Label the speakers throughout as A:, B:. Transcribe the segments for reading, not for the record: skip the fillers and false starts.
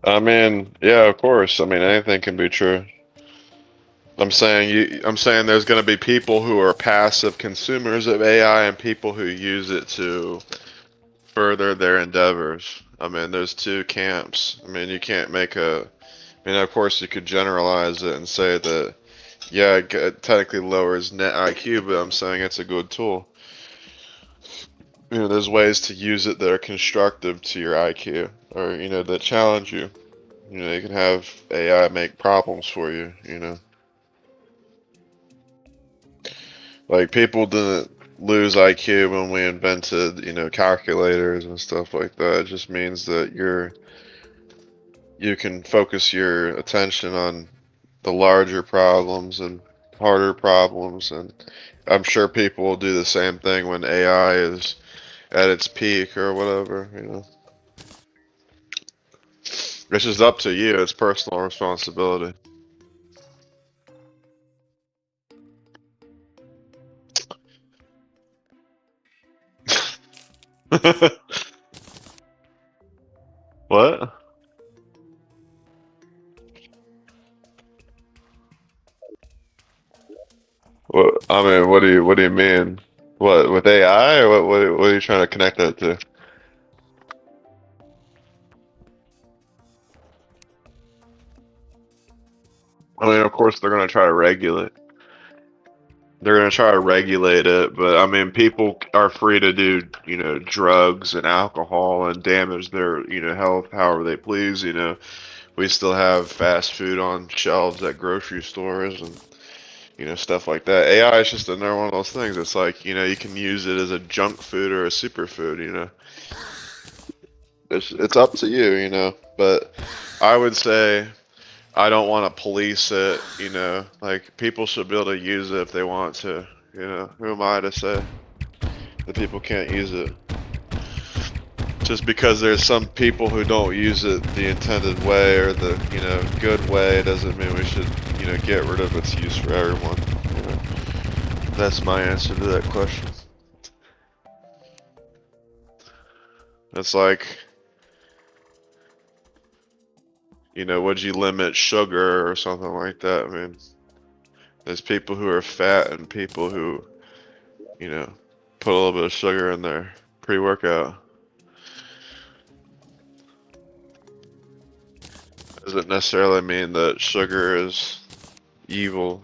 A: I mean, yeah, of course. I mean, anything can be true. I'm saying there's going to be people who are passive consumers of AI and people who use it to further their endeavors. I mean, there's two camps. I mean, you can't make a. I mean, of course, you could generalize it and say that, yeah, it technically lowers net IQ, but I'm saying it's a good tool. You know, there's ways to use it that are constructive to your IQ, or that challenge you. You can have AI make problems for you. Like people didn't lose IQ when we invented, calculators and stuff like that. It just means that you can focus your attention on the larger problems and harder problems, and I'm sure people will do the same thing when AI is at its peak or whatever. It's just up to you. It's personal responsibility. What? What? I mean, what do you mean? What with AI or what are you trying to connect that to? I mean, of course they're gonna try to regulate. They're gonna try to regulate it, but I mean, people are free to do, drugs and alcohol and damage their, health however they please. We still have fast food on shelves at grocery stores and stuff like that. AI is just another one of those things. It's like, you can use it as a junk food or a superfood. It's up to you. But I would say I don't want to police it. Like people should be able to use it if they want to. Who am I to say that people can't use it? Just because there's some people who don't use it the intended way or the, good way doesn't mean we should, get rid of its use for everyone. You know, that's my answer to that question. It's like, would you limit sugar or something like that? I mean, there's people who are fat and people who, you know, put a little bit of sugar in their pre-workout. Doesn't necessarily mean that sugar is evil.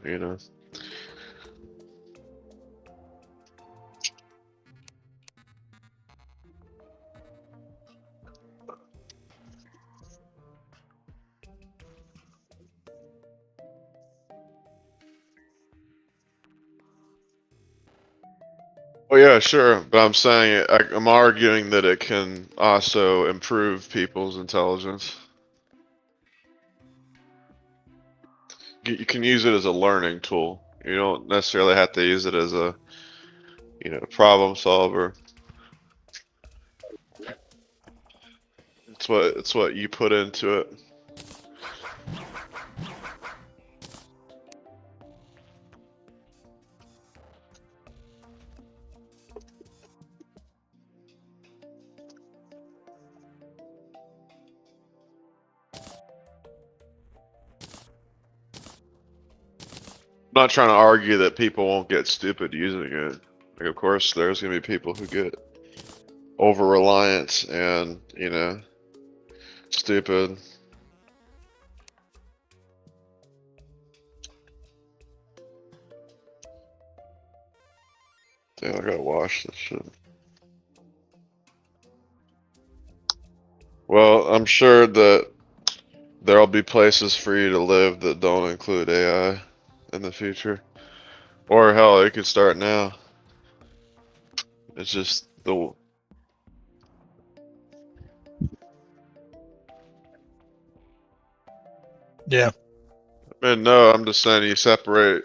A: Well, yeah, sure, but I'm saying I'm arguing that it can also improve people's intelligence. You can use it as a learning tool. You don't necessarily have to use it as a, problem solver. It's what you put into it. I'm not trying to argue that people won't get stupid using it. Like, of course, there's gonna be people who get over reliance and stupid. Damn, I gotta wash this shit. Well, I'm sure that there'll be places for you to live that don't include AI in the future. Or hell, it could start now. It's just the.
B: Yeah.
A: I mean, no, I'm just saying you separate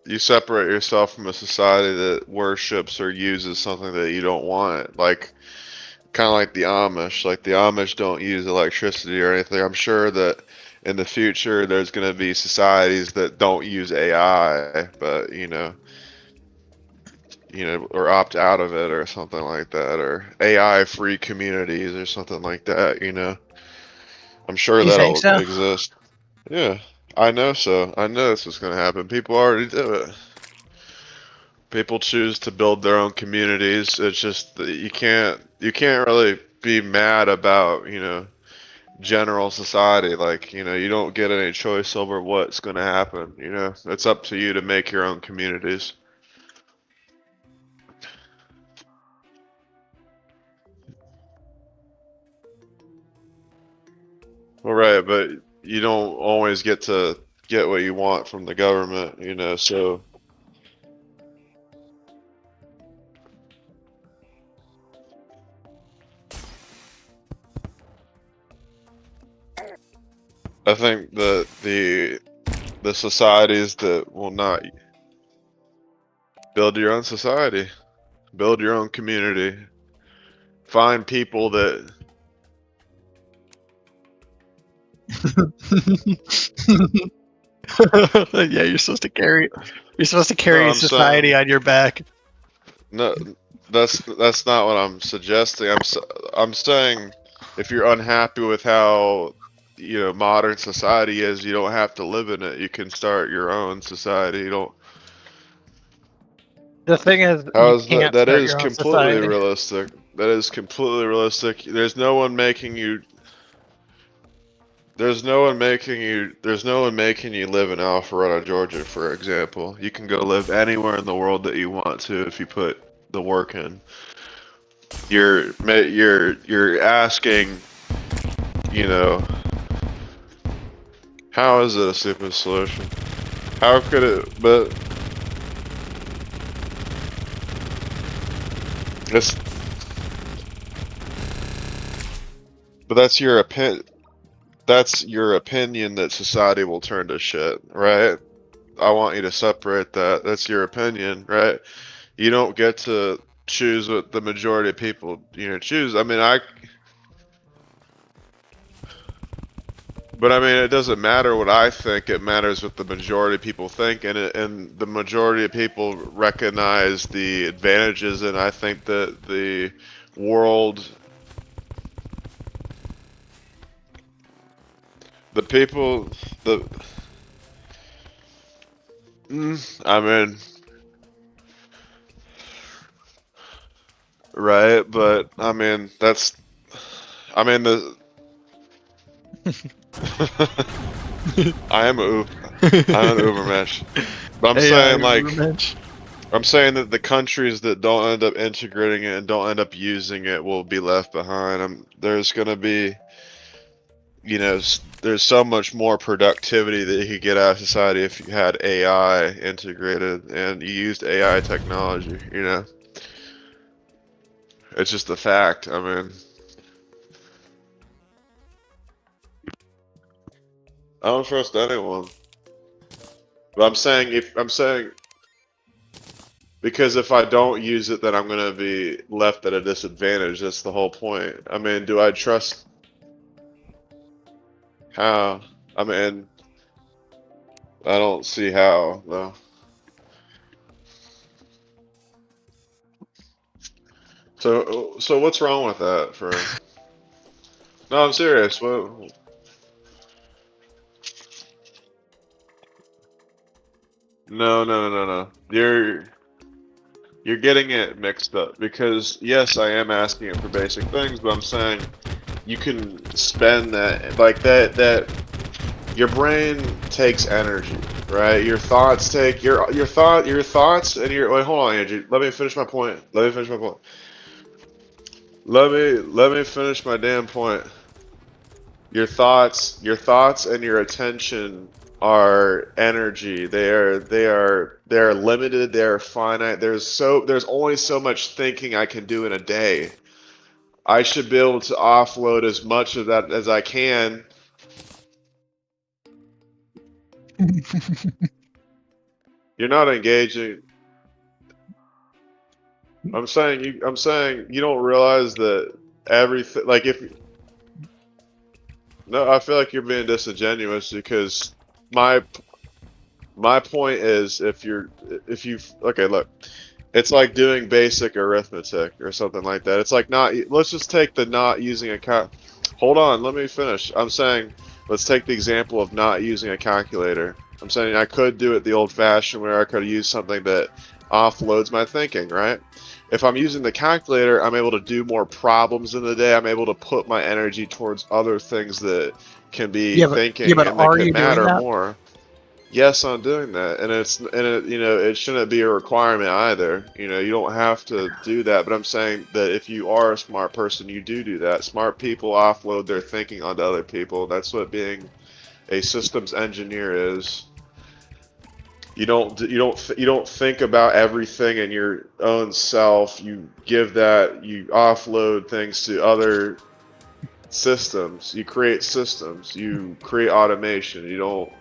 A: yourself from a society that worships or uses something that you don't want. Like kind of like the Amish. Like the Amish don't use electricity or anything. I'm sure that in the future there's going to be societies that don't use AI, but or opt out of it or something like that, or AI free communities or something like that. I'm sure
B: You think
A: that'll
B: so?
A: exist. Yeah, I know so. I know this is going to happen. People already do it. People choose to build their own communities. It's just that you can't really be mad about, general society. Like, you don't get any choice over what's going to happen. It's up to you to make your own communities. All right, but you don't always get to get what you want from the government. So I think that the societies that will not build your own society, build your own community, find people that.
B: Yeah, you're supposed to
A: No,
B: carry
A: I'm saying
B: society on your back.
A: no. That's not what I'm suggesting. I'm saying if you're unhappy with how modern society is, you don't have to live in it. You can start your own society. You don't.
B: The thing is,
A: How
B: you
A: is that?
B: can't
A: That
B: start
A: is
B: your own
A: completely
B: society.
A: realistic. That is completely realistic. There's no one making you. There's no one making you live in Alpharetta, Georgia, for example. You can go live anywhere in the world that you want to if you put the work in. You're asking, you know, how is it a stupid solution? How could it? It's but that's your opinion. That's your opinion that society will turn to shit, right? I want you to separate that. That's your opinion, right? You don't get to choose what the majority of people, choose. But it doesn't matter what I think. It matters what the majority of people think, and the majority of people recognize the advantages. And I think that the world, the people, the, I mean, right? But the. I'm an Ubermensch. But
B: AI revenge.
A: I'm saying that the countries that don't end up integrating it and don't end up using it will be left behind. There's gonna be, there's so much more productivity that you could get out of society if you had AI integrated and you used AI technology. It's just a fact. I don't trust anyone. But I'm saying because if I don't use it, then I'm gonna be left at a disadvantage. That's the whole point. Do I trust how? I mean, I don't see how though. So what's wrong with that? No, I'm serious. No, no, no, no, no. You're getting it mixed up because yes, I am asking it for basic things, but I'm saying you can spend that like that. Your brain takes energy, right? Your thoughts take your thoughts and your wait. Hold on, Angie. Let me finish my point. Let me finish my point. Let me finish my damn point. Your thoughts and your attention are energy. They are limited. They are finite. There's only so much thinking I can do in a day. I should be able to offload as much of that as I can. You're not engaging. I'm saying you don't realize that everything like if no, I feel like you're being disingenuous because my my point is if you okay, look. It's like doing basic arithmetic or something like that. It's like not. Let's just take the not using a Hold on, let me finish. I'm saying let's take the example of not using a calculator. I'm saying I could do it the old-fashioned where I could use something that offloads my thinking, right? If I'm using the calculator, I'm able to do more problems in the day. I'm able to put my energy towards other things that can be
B: Yeah,
A: thinking
B: but
A: and that
B: are
A: can
B: you doing
A: matter
B: that?
A: more. Yes, I'm doing that, and it shouldn't be a requirement either. You don't have to do that, but I'm saying that if you are a smart person, you do that. Smart people offload their thinking onto other people. That's what being a systems engineer is. You don't think about everything in your own self. You offload things to other systems. You create systems. You create automation. You don't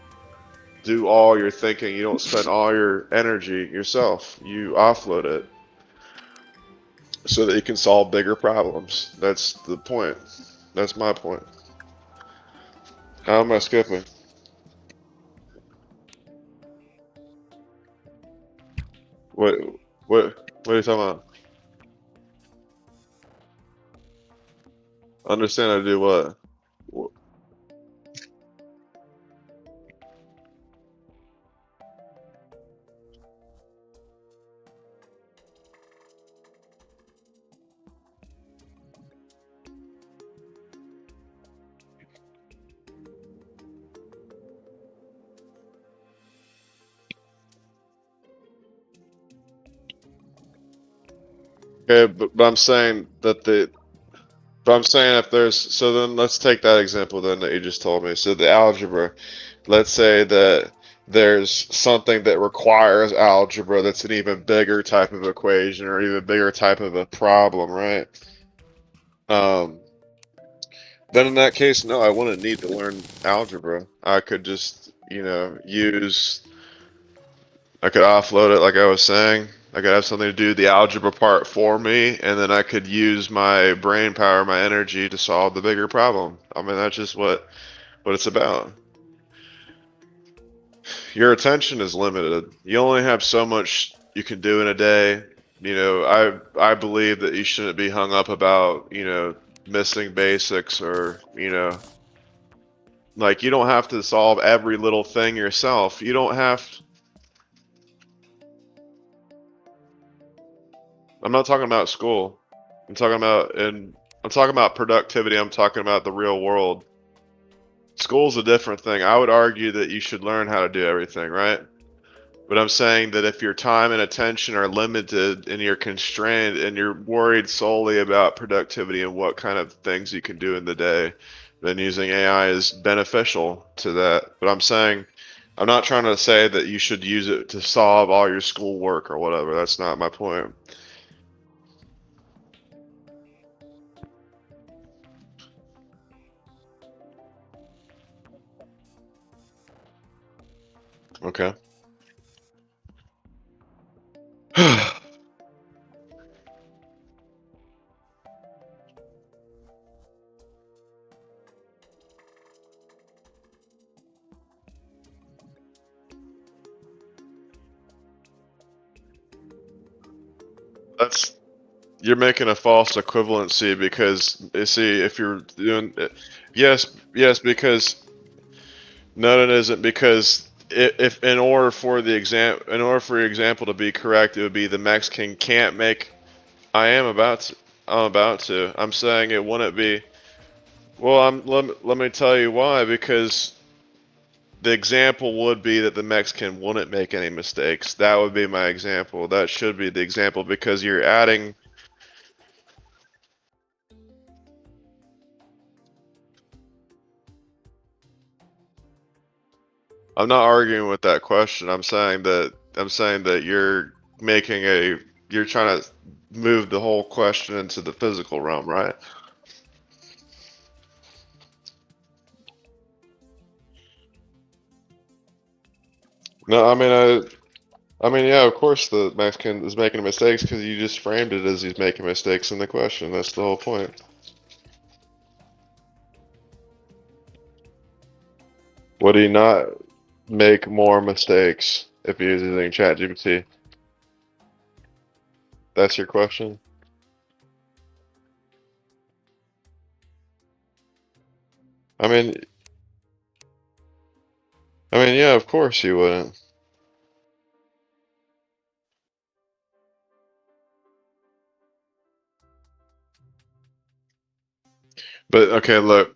A: do all your thinking. You don't spend all your energy yourself. You offload it so that you can solve bigger problems. That's the point. That's my point. How am I skipping? What what are you talking about? Understand how to do what? Okay, but I'm saying that the but I'm saying if there's so then let's take that example then that you just told me. So the algebra, let's say that there's something that requires algebra that's an even bigger type of equation or even bigger type of a problem, right? Um, then in that case, no, I wouldn't need to learn algebra. I could just, I could offload it like I was saying. I could have something to do the algebra part for me, and then I could use my brain power, my energy to solve the bigger problem. I mean, that's just what it's about. Your attention is limited. You only have so much you can do in a day. I believe that you shouldn't be hung up about, missing basics or, like you don't have to solve every little thing yourself. You don't have I'm not talking about school. I'm talking about and I'm talking about productivity. I'm talking about the real world. School's a different thing. I would argue that you should learn how to do everything, right? But I'm saying that if your time and attention are limited and you're constrained and you're worried solely about productivity and what kind of things you can do in the day, then using AI is beneficial to that. But I'm not trying to say that you should use it to solve all your schoolwork or whatever. That's not my point. Okay. That's You're making a false equivalency because you see if you're doing yes, because no, it isn't because if in order for your example to be correct, it would be the Mexican can't make. I am about to. I'm about to. I'm saying it wouldn't be. Well, let me tell you why. Because the example would be that the Mexican wouldn't make any mistakes. That would be my example. That should be the example because you're adding. I'm not arguing with that question. I'm saying that you're trying to move the whole question into the physical realm, right? No, I mean, yeah, of course the Mexican is making mistakes because you just framed it as he's making mistakes in the question. That's the whole point. Would he not make more mistakes if he was using ChatGPT? That's your question? I mean, yeah, of course you wouldn't. But okay, look,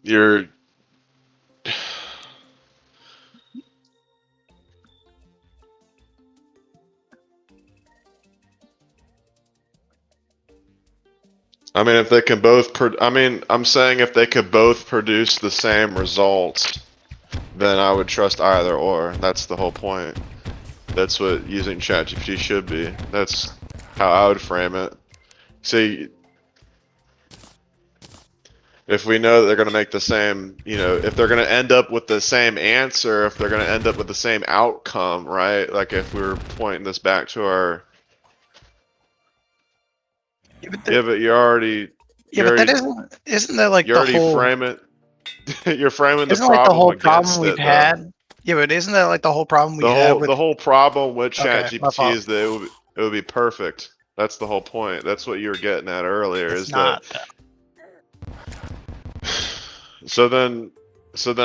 A: I mean, if they can both I mean, I'm saying if they could both produce the same results, then I would trust either or. That's the whole point. That's what using ChatGPT should be. That's how I would frame it. See, if we know that they're going to make the same, if they're going to end up with the same answer, if they're going to end up with the same outcome, right? Like if we were pointing this back to our,
B: Yeah,
A: but you already,
B: but that isn't that like
A: you
B: the
A: already
B: whole
A: frame it. You're framing the
B: isn't like the
A: problem
B: whole problem
A: against
B: we've
A: it, though.
B: had? Yeah, but isn't that like the whole problem we
A: The
B: had
A: whole
B: with?
A: the whole problem with
B: Okay, my
A: ChatGPT
B: fault.
A: is that it would be perfect. That's the whole point. That's what you were getting at earlier.
B: It's
A: Is that
B: not though.
A: so then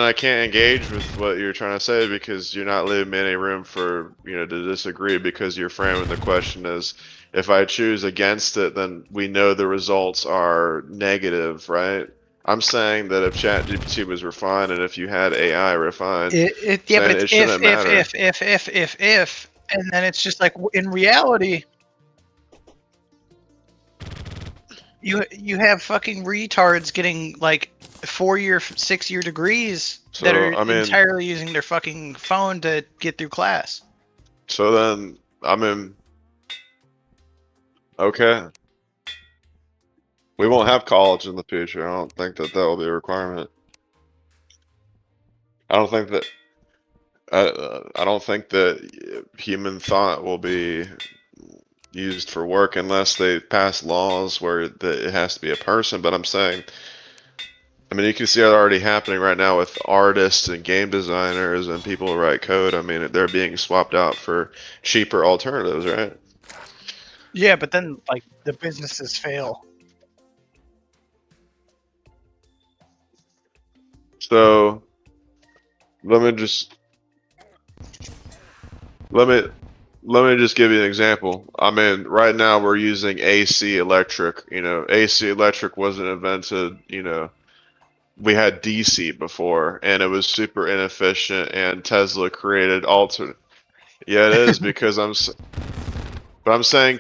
A: I can't engage with what you're trying to say because you're not leaving me any room for to disagree because you're framing the question as if I choose against it, then we know the results are negative, right? I'm saying that if ChatGPT was refined and if you had AI refined,
B: Yeah, but
A: saying
B: it's
A: it shouldn't matter.
B: if, and then it's just like in reality, you have fucking retards getting like 4-year, 6-year degrees that
A: So
B: are
A: I mean,
B: entirely using their fucking phone to get through class.
A: so then I mean, okay, we won't have college in the future. I don't think that will be a requirement. I don't think that I don't think that human thought will be used for work unless they pass laws where it has to be a person. But I'm saying, I mean, you can see it already happening right now with artists and game designers and people who write code. I mean, they're being swapped out for cheaper alternatives, right?
B: Yeah, but then like the businesses fail.
A: So let me just let me let me just give you an example. I mean, right now we're using AC electric. AC electric wasn't invented, we had DC before, and it was super inefficient. And Tesla created alternate. Yeah, it is because but I'm saying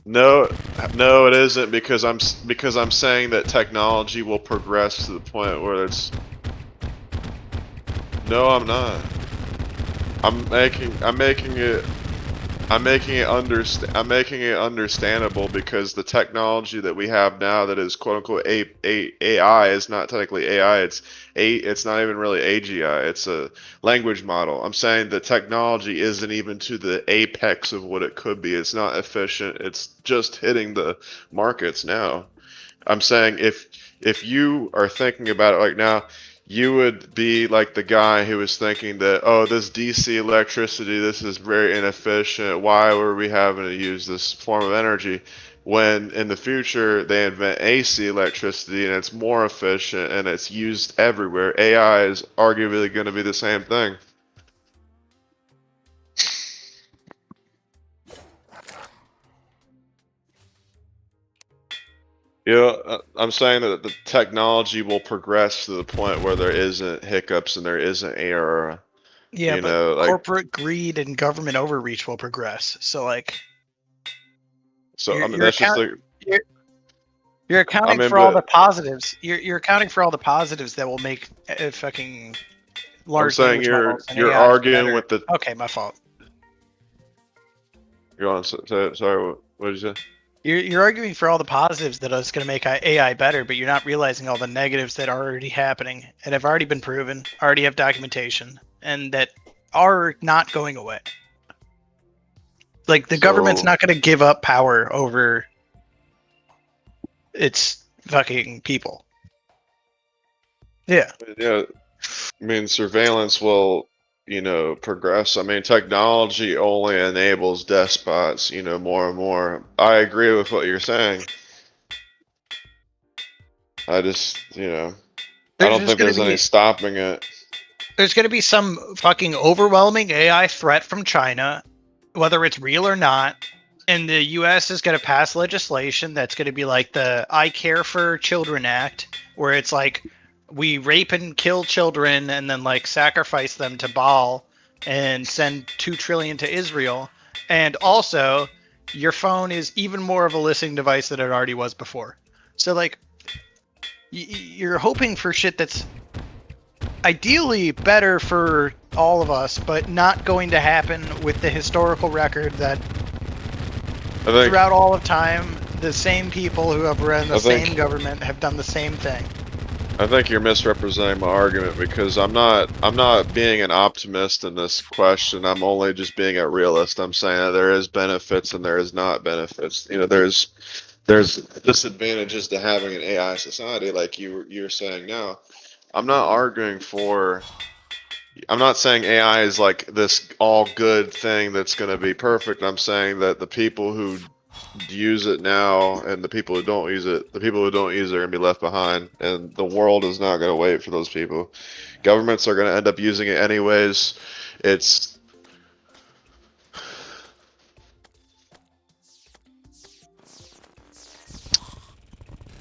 A: no, no, it isn't because I'm saying that technology will progress to the point where it's. No, I'm not. I'm making it understandable because the technology that we have now that is quote unquote AI is not technically AI. It's not even really AGI. It's a language model. I'm saying the technology isn't even to the apex of what it could be. It's not efficient. It's just hitting the markets now. I'm saying if you are thinking about it like now, you would be like the guy who was thinking that, oh, this DC electricity, this is very inefficient. Why were we having to use this form of energy? When in the future they invent AC electricity and it's more efficient and it's used everywhere, AI is arguably going to be the same thing. I'm saying that the technology will progress to the point where there isn't hiccups and there isn't error.
B: Yeah, but
A: Like
B: corporate greed and government overreach will progress. So like
A: so.
B: you're
A: I mean,
B: you're
A: that's just
B: account
A: like
B: you're you're
A: I
B: accounting
A: mean,
B: for all the
A: but
B: positives. You're accounting for all the positives that will make fucking
A: I'm
B: large
A: saying
B: language models and
A: you're
B: AI
A: arguing
B: better.
A: with the.
B: Okay, my fault.
A: Go on. Sorry. What did you say?
B: You're arguing for all the positives that it's going to make AI better, but you're not realizing all the negatives that are already happening and have already been proven, already have documentation, and that are not going away. Like the government's
A: So
B: not going to give up power over its fucking people. Yeah.
A: yeah, I mean, surveillance will progress. I mean, technology only enables despots, more and more. I agree with what you're saying. I just, I
B: There's
A: don't
B: just
A: think
B: gonna
A: there's any
B: be
A: stopping it.
B: there's gonna be some fucking overwhelming AI threat from China, whether it's real or not. And the US is gonna pass legislation that's gonna be like the I Care for Children Act, where it's like we rape and kill children and then like sacrifice them to Baal and send 2 trillion to Israel. And also your phone is even more of a listening device than it already was before. So like you're hoping for shit that's ideally better for all of us, but not going to happen with the historical record that
A: I think,
B: throughout all of time, the same people who have run the
A: I think,
B: same government have done the same thing.
A: I think you're misrepresenting my argument because I'm not being an optimist in this question. I'm only just being a realist. I'm saying that there is benefits and there is not benefits. There's disadvantages to having an AI society like you're saying now. I'm not arguing for. I'm not saying AI is like this all good thing that's going to be perfect. I'm saying that the people who use it now and the people who don't use it, the people who don't use it are going to be left behind, and the world is not going to wait for those people. Governments are going to end up using it anyways. It's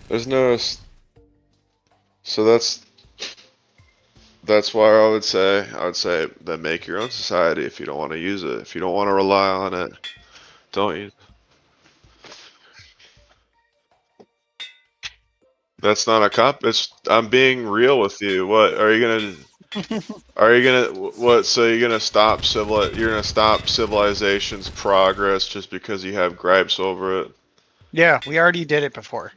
A: there's no so that's why I would say then make your own society if you don't want to use it. If you don't want to rely on it, don't use. That's not a cop. It's I'm being real with you. What are you gonna? Are you gonna what? So you're gonna stop You're gonna stop civilization's progress just because you have gripes over it?
B: Yeah, we already did it before.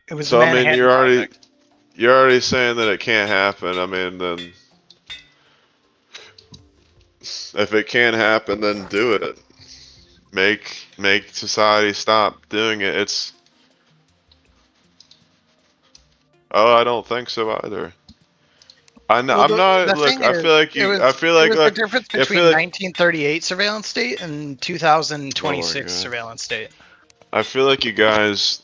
B: It was the
A: So I mean,
B: Manhattan Project.
A: you're already saying that it can't happen. I mean, then if it can't happen, then do it. Make society stop doing it. It's oh, I don't think so either.
B: Well,
A: I'm not.
B: the
A: Look,
B: thing
A: I
B: is,
A: feel like
B: it
A: you. I
B: was
A: feel
B: it
A: like
B: was the difference
A: I feel
B: between
A: like.
B: 1938 surveillance state and
A: Oh my
B: 2026
A: god.
B: surveillance state.
A: I feel like you guys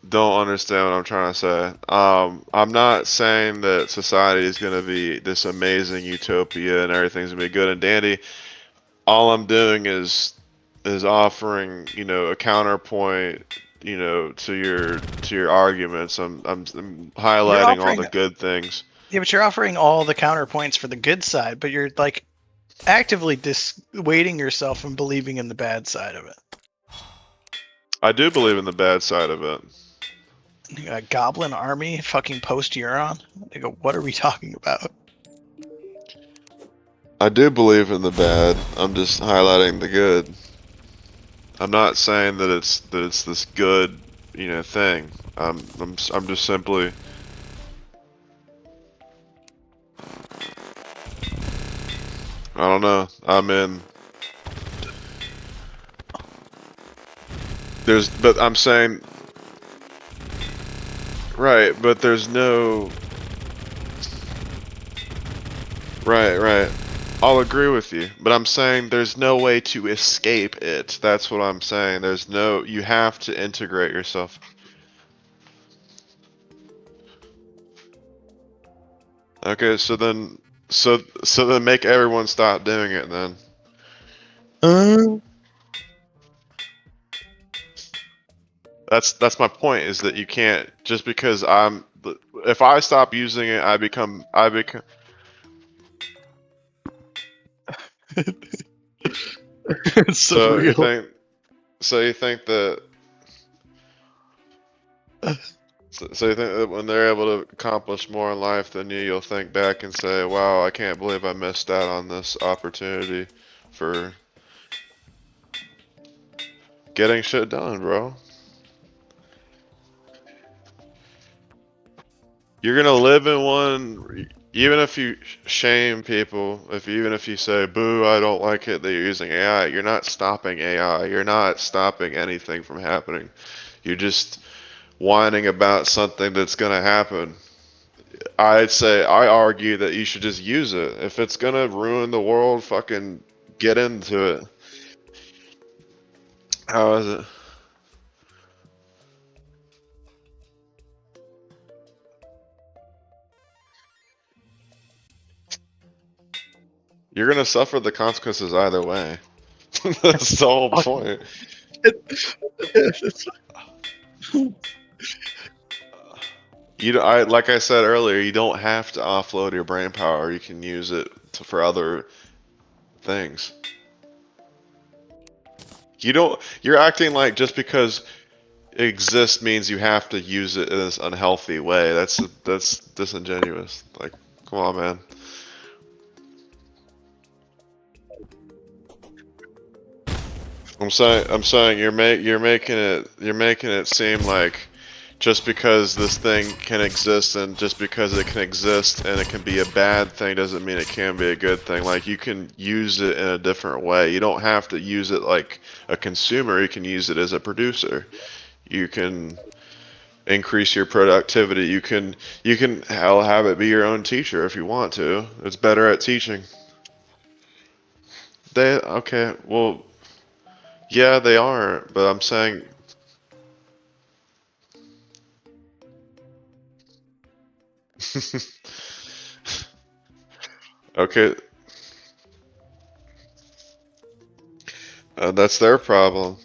A: don't understand what I'm trying to say. I'm not saying that society is going to be this amazing utopia and everything's going to be good and dandy. All I'm doing is offering, a counterpoint, to your arguments. I'm
B: You're
A: highlighting all
B: offering
A: the good things.
B: Yeah, but you're offering all the counterpoints for the good side, but you're like actively dissuading yourself from believing in the bad side of it.
A: I do believe in the bad side of it.
B: A goblin army, fucking post Euron. I go, what are we talking about?
A: I do believe in the bad. I'm just highlighting the good. I'm not saying that it's this good, thing. I'm just simply. I don't know. But I'm saying, right, but there's no, right. I'll agree with you, but I'm saying there's no way to escape it. That's what I'm saying. You have to integrate yourself. Okay, so then make everyone stop doing it then. That's my point is that you can't just because if I stop using it, I become.
B: It's
A: So you
B: surreal.
A: think you think that so you think that when they're able to accomplish more in life than you, you'll think back and say, "Wow, I can't believe I missed out on this opportunity for getting shit done, bro." You're gonna live in one, even if you shame people, even if you say, "Boo, I don't like it that you're using AI," you're not stopping AI. You're not stopping anything from happening. You're just whining about something that's gonna happen. I argue that you should just use it. If it's gonna ruin the world, fucking get into it. How is it? You're gonna suffer the consequences either way. That's the whole point. Like I said earlier, you don't have to offload your brain power. You can use it for other things. You're acting like just because it exists means you have to use it in this unhealthy way. That's disingenuous. Like, come on, man. I'm saying you're making it seem like just because this thing can exist and just because it can exist and it can be a bad thing doesn't mean it can be a good thing. Like, you can use it in a different way. You don't have to use it like a consumer. You can use it as a producer. You can increase your productivity. You can hell have it be your own teacher if you want to. It's better at teaching. Okay, well, yeah, they are, but I'm saying okay, that's their problem.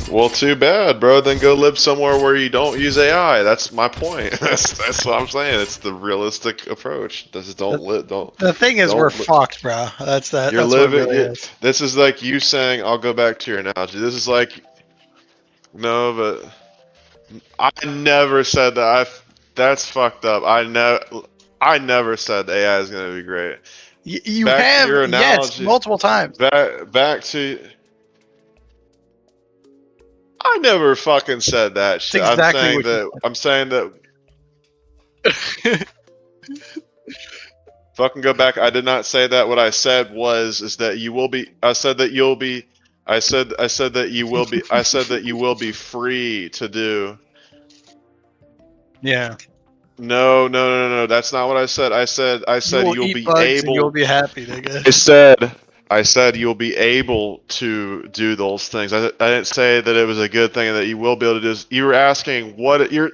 A: Well, too bad, bro. Then go live somewhere where you don't use AI. That's my point. That's what I'm saying. It's the realistic approach. Just don't live.
B: The thing is, we're
A: Don't.
B: fucked, bro. That's that.
A: You're
B: That's what it
A: living.
B: really is.
A: This is like you saying. I'll go back to your analogy. This is like no, but I never said that. That's fucked up. I never said AI is gonna be great.
B: You
A: Back to
B: have,
A: your
B: yes,
A: analogy.
B: multiple times.
A: Back to. I never fucking said that
B: It's
A: shit.
B: exactly what you
A: I'm saying that
B: said.
A: fucking go back. I did not say that. What I said is that you will be. I said that you'll be. I said that you will be. I said that you will be free to do.
B: Yeah.
A: No. That's not what I said. I
B: You
A: said
B: will
A: you'll
B: eat
A: be
B: bugs and you'll
A: able.
B: be happy, nigga.
A: I said you'll be able to do those things. I didn't say that it was a good thing and that you will be able to do. You were asking what you're.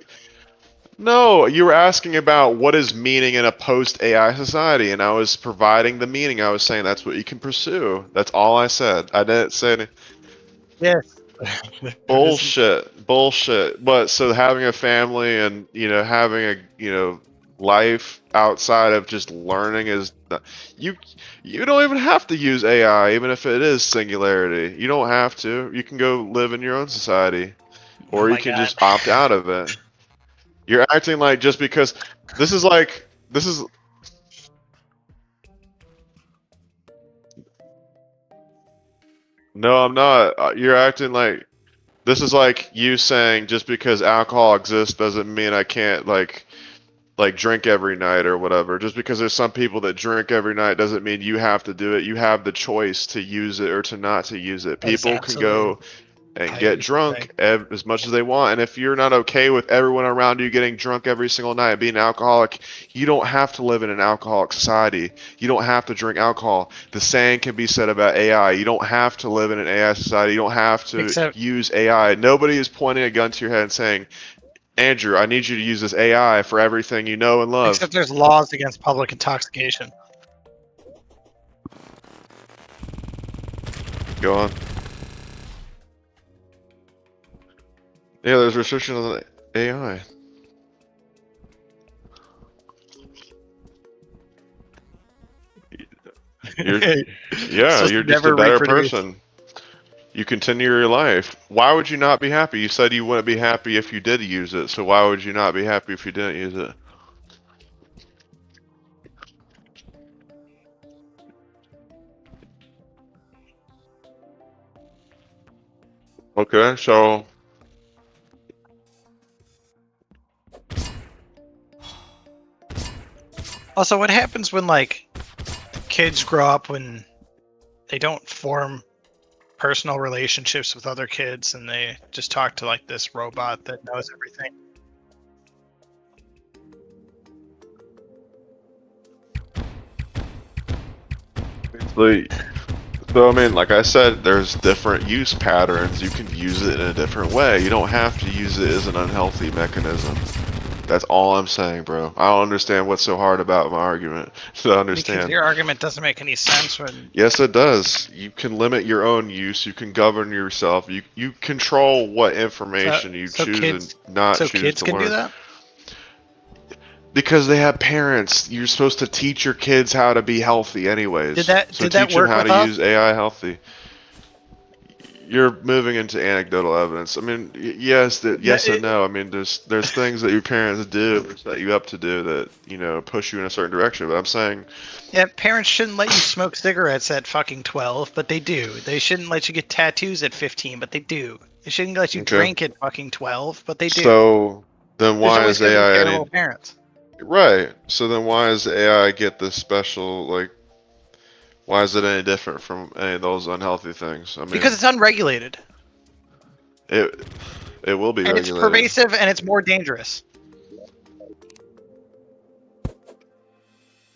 A: No, you were asking about what is meaning in a post AI society, and I was providing the meaning. I was saying that's what you can pursue. That's all I said. I didn't say any
B: Yes. There isn't.
A: bullshit. But so having a family and having a life outside of just learning is you you don't even have to use AI, even if it is singularity. You don't have to. You can go live in your own society,
B: Oh
A: or you
B: my
A: can
B: god.
A: just opt out of it. You're acting like just because this is no, I'm not. You're acting like this is like you saying just because alcohol exists doesn't mean I can't like drink every night or whatever. Just because there's some people that drink every night doesn't mean you have to do it. You have the choice to use it or to not to use it.
B: That is
A: People can
B: absolutely
A: go and
B: how
A: get
B: you should think.
A: drunk as much as they want. And if you're not okay with everyone around you getting drunk every single night and being an alcoholic, you don't have to live in an alcoholic society. You don't have to drink alcohol. The same can be said about AI. You don't have to live in an AI society. You don't have to
B: Except
A: use AI. Nobody is pointing a gun to your head and saying, Andrew, I need you to use this AI for everything you know and love.
B: except there's laws against public intoxication.
A: Go on. Yeah, there's restrictions on AI. You're,
B: It's
A: yeah,
B: supposed
A: you're
B: to
A: just a
B: never
A: better
B: reproduce.
A: person. You continue your life. Why would you not be happy? You said you wouldn't be happy if you did use it, so why would you not be happy if you didn't use it? Okay, so
B: Also, what happens when like kids grow up when they don't form personal relationships with other kids, and they just talk to like this robot that knows everything.
A: So I mean, like I said, there's different use patterns. You can use it in a different way. You don't have to use it as an unhealthy mechanism. That's all I'm saying, bro. I don't understand what's so hard about my argument to
B: Because
A: understand.
B: your argument doesn't make any sense when.
A: Yes, it does. You can limit your own use. You can govern yourself. You control what information you choose and not choose
B: Kids
A: to
B: can do
A: learn.
B: that.
A: Because they have parents. You're supposed to teach your kids how to be healthy anyways.
B: Did
A: So
B: that
A: teach them
B: work
A: how
B: with
A: to
B: us?
A: use AI healthy. You're moving into anecdotal evidence. I mean, yes, yes and no. I mean, there's things that your parents do or set you up to do that, you know, push you in a certain direction. But I'm saying,
B: Yeah, parents shouldn't let you smoke cigarettes at fucking 12, but they do. They shouldn't let you get tattoos at 15, but they do. They shouldn't let you
A: okay,
B: drink at fucking 12, but they do.
A: so then
B: There's
A: why
B: always
A: is
B: going to be
A: AI
B: terrible
A: any
B: parents.
A: right? So then why does AI get this special like? Why is it any different from any of those unhealthy things? I
B: Because
A: mean,
B: it's unregulated.
A: it it will be
B: And it's
A: regulated.
B: pervasive and it's more dangerous.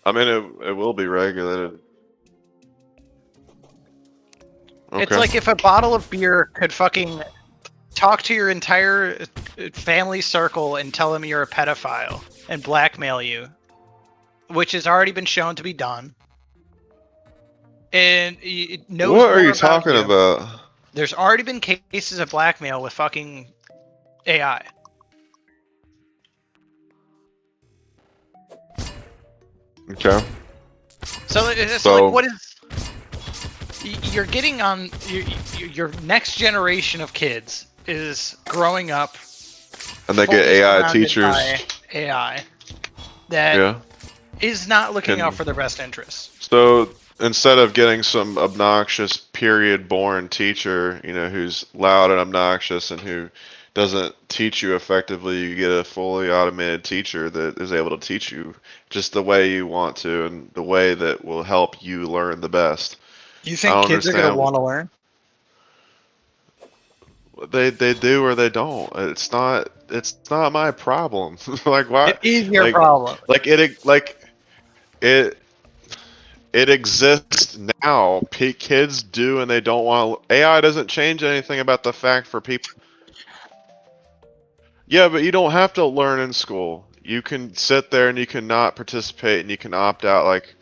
A: I mean, it will be regulated.
B: It's
A: Okay.
B: like if a bottle of beer could fucking talk to your entire family circle and tell them you're a pedophile and blackmail you, which has already been shown to be done, and it knows
A: What are
B: more
A: you
B: about
A: talking
B: you.
A: about?
B: There's already been cases of blackmail with fucking AI.
A: Okay.
B: So like,
A: So,
B: what is you're getting on your next generation of kids is growing up
A: and they get
B: fully
A: AI
B: surrounded
A: teachers.
B: by AI that
A: Yeah.
B: is not looking out
A: Can
B: for their best interests.
A: so instead of getting some obnoxious period born teacher, you know, who's loud and obnoxious and who doesn't teach you effectively, you get a fully automated teacher that is able to teach you just the way you want to and the way that will help you learn the best.
B: You
A: I
B: think
A: don't
B: kids are gonna
A: understand.
B: want to learn?
A: They do or they don't. It's not my problem. Like why
B: It is your
A: like
B: problem.
A: it it exists now. Kids do and they don't want to. AI doesn't change anything about the fact for people. Yeah, but you don't have to learn in school. You can sit there and you can not participate and you can opt out like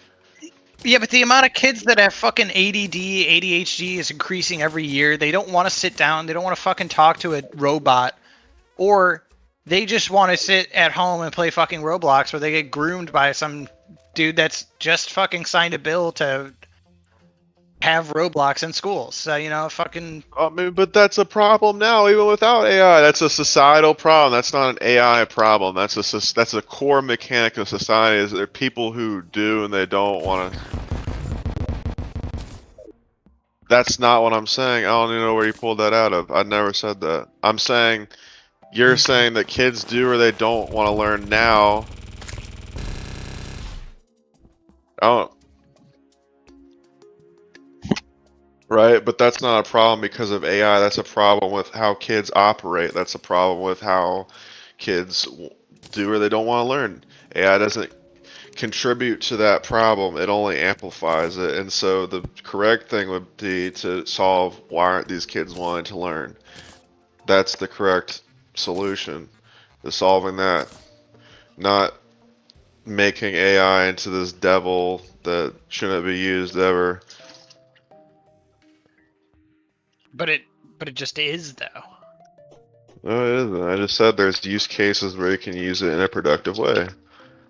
B: Yeah, but the amount of kids that have fucking ADD, ADHD is increasing every year. They don't want to sit down. They don't want to fucking talk to a robot. Or they just want to sit at home and play fucking Roblox where they get groomed by some dude that's just fucking signed a bill to have Roblox in schools. So, fucking.
A: I mean, but that's a problem now, even without AI. That's a societal problem. That's not an AI problem. That's a core mechanic of society. Is there are people who do and they don't want to. That's not what I'm saying. I don't even know where you pulled that out of. I never said that. I'm saying you're saying that kids do or they don't want to learn now. I don't. Right, but that's not a problem because of AI. That's a problem with how kids operate. That's a problem with how kids do or they don't want to learn. AI doesn't contribute to that problem. It only amplifies it. And so the correct thing would be to solve why aren't these kids wanting to learn? That's the correct solution to solving that. Not making AI into this devil that shouldn't be used ever.
B: But it just is though.
A: No, it isn't. I just said there's use cases where you can use it in a productive way.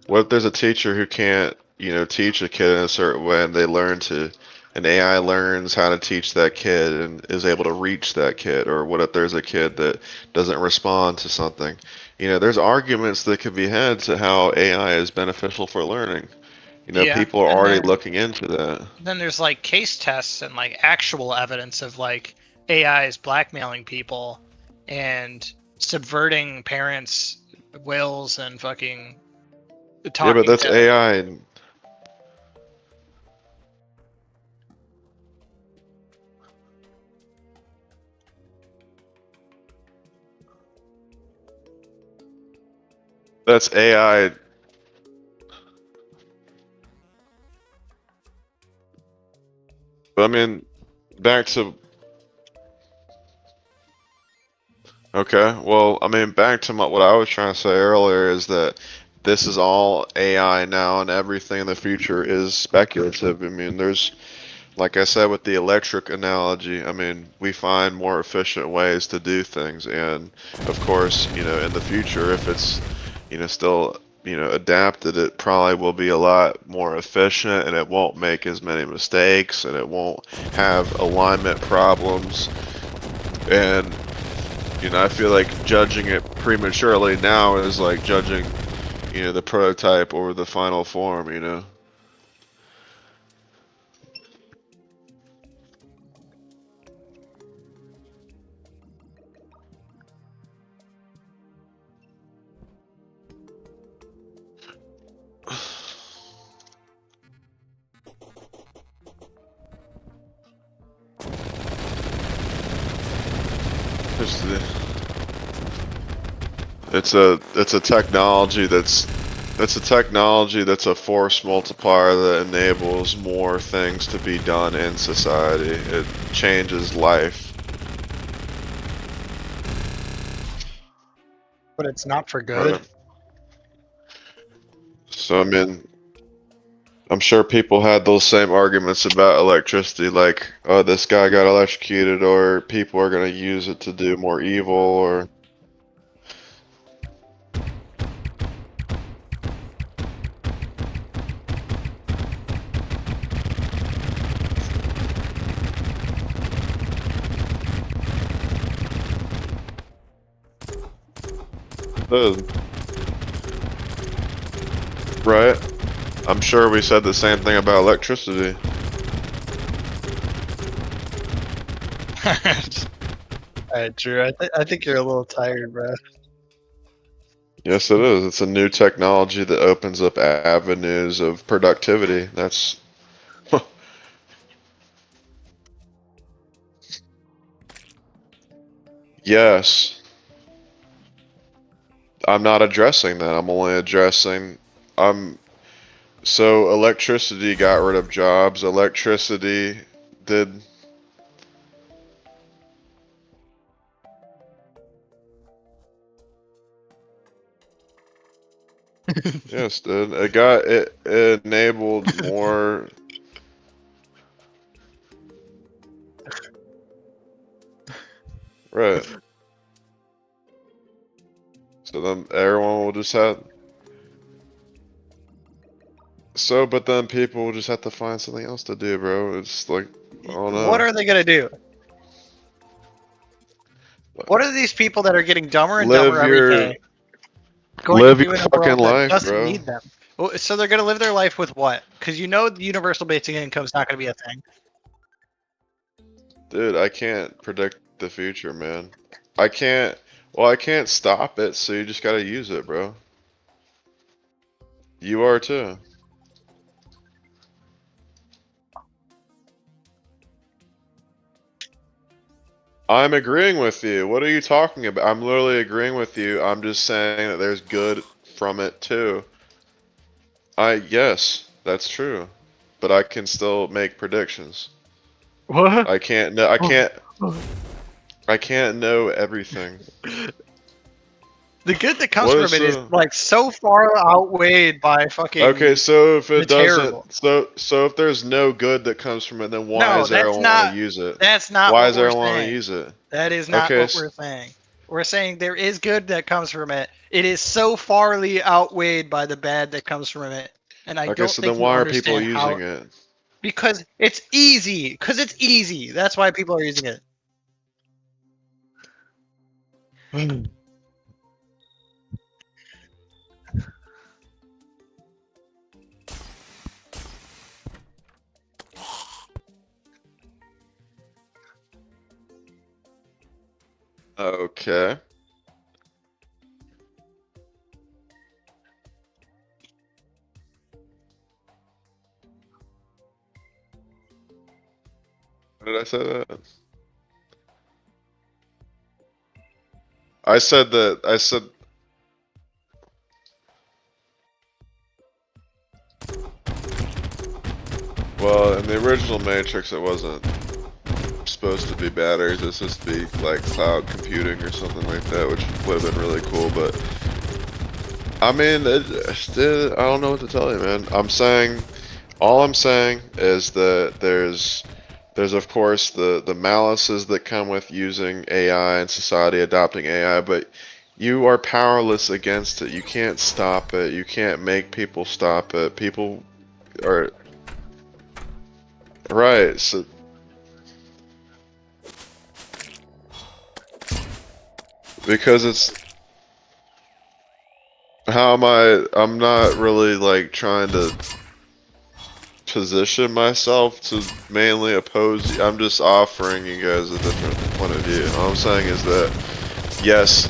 A: What if there's a teacher who can't, you know, teach a kid in a certain way and they learn to, an AI learns how to teach that kid and is able to reach that kid? Or what if there's a kid that doesn't respond to something? You know, there's arguments that could be had to how AI is beneficial for learning. You know,
B: Yeah,
A: people are
B: and
A: already looking into that.
B: then there's like case tests and like actual evidence of like AI is blackmailing people and subverting parents' wills and fucking
A: Yeah, but
B: talking
A: that's
B: to.
A: AI and That's AI. But I mean, back to okay. Well, I mean, back to what I was trying to say earlier is that this is all AI now, and everything in the future is speculative. I mean, there's, like I said with the electric analogy, I mean, we find more efficient ways to do things, and of course, in the future, if it's, still, adapted, it probably will be a lot more efficient, and it won't make as many mistakes, and it won't have alignment problems, and I feel like judging it prematurely now is like judging, the prototype or the final form. Just it's a technology that's a force multiplier that enables more things to be done in society. It changes life.
B: But it's not for
A: Right.
B: good.
A: So I mean, I'm sure people had those same arguments about electricity, like, oh, this guy got electrocuted, or people are gonna use it to do more evil, or right? I'm sure we said the same thing about electricity.
B: True. I think you're a little tired, bro.
A: Yes, it is. It's a new technology that opens up avenues of productivity. That's yes. I'm not addressing that. I'm only addressing I'm so electricity got rid of jobs. Electricity did yes, did. It enabled more right. So then everyone will just have so but then people will just have to find something else to do, bro. It's like I don't
B: What
A: know.
B: are they gonna do? What are these people that are getting dumber and dumber
A: Live
B: every
A: your
B: day going to
A: live
B: do
A: your
B: in a
A: fucking
B: world that
A: life,
B: doesn't
A: bro.
B: need them? So they're gonna live their life with what? Because the universal basic income is not gonna be a thing.
A: Dude, I can't predict the future, man. I can't, well, I can't stop it, so you just gotta use it, bro. You are too. I'm agreeing with you. What are you talking about? I'm literally agreeing with you. I'm just saying that there's good from it too. Yes, that's true. But I can still make predictions.
B: What?
A: I can't know, I can't know everything.
B: The good that comes
A: What
B: from
A: is
B: it is like so far outweighed by
A: Okay,
B: fucking
A: so if
B: the
A: it doesn't,
B: terrible.
A: so if there's no good that comes from it, then why
B: No,
A: does everyone want to use it?
B: that's not
A: Why
B: what
A: does
B: we're
A: everyone want to
B: saying.
A: use it?
B: That is not
A: Okay,
B: what we're saying. We're saying there is good that comes from it. It is so farly outweighed by the bad that comes from it. And I
A: okay,
B: don't
A: so
B: think
A: then
B: you
A: why are people
B: understand how
A: using it?
B: because it's easy. Because it's easy. That's why people are using it.
A: Okay. When did I say that? I said that, I said, Well, in the original Matrix, it wasn't supposed to be batteries. It's supposed to be like cloud computing or something like that, which would have been really cool. But I mean, I don't know what to tell you, man. All I'm saying is that there's of course the malices that come with using AI and society adopting AI, but you are powerless against it. You can't stop it. You can't make people stop it. People are right. So because it's how am I? I'm not really like trying to position myself to mainly oppose you. I'm just offering you guys a different point of view. All I'm saying is that yes,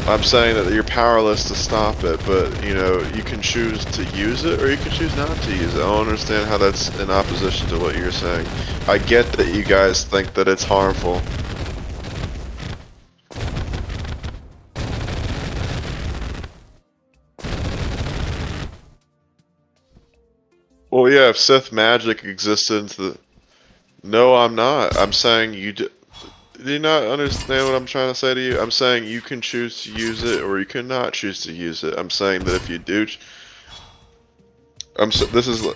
A: I'm saying that you're powerless to stop it, but you know, you can choose to use it or you can choose not to use it. I don't understand how that's in opposition to what you're saying. I get that you guys think that it's harmful. Well, yeah, if Sith magic existed into the... No, I'm not. I'm saying do you not understand what I'm trying to say to you? I'm saying you can choose to use it or you cannot choose to use it. I'm saying that if you do, this is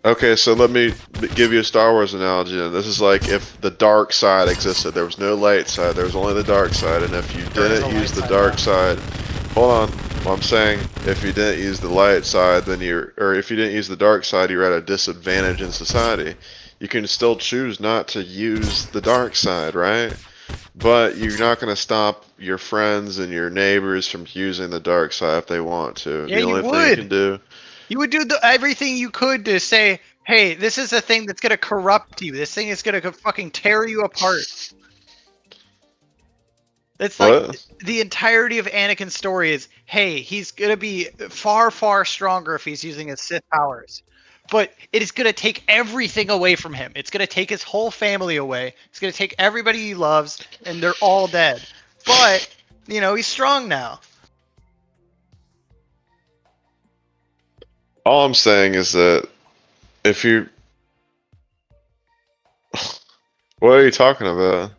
A: okay. So let me give you a Star Wars analogy. And this is like if the dark side existed, there was no light side, there was only the dark side, and if you didn't use the dark side, hold on. Well, I'm saying if you didn't use the light side, then or if you didn't use the dark side, you're at a disadvantage in society. You can still choose not to use the dark side, right? But you're not going to stop your friends and your neighbors from using the dark side if they want to.
B: Yeah,
A: The
B: you
A: only thing you can
B: would.
A: do...
B: You would do everything you could to say, hey, this is a thing that's going to corrupt you. This thing is going to fucking tear you apart. It's like
A: What?
B: the entirety of Anakin's story is, hey, he's going to be far, far stronger if he's using his Sith powers. But it is going to take everything away from him. It's going to take his whole family away. It's going to take everybody he loves, and they're all dead. But, you know, he's strong now.
A: All I'm saying is that if you... What are you talking about?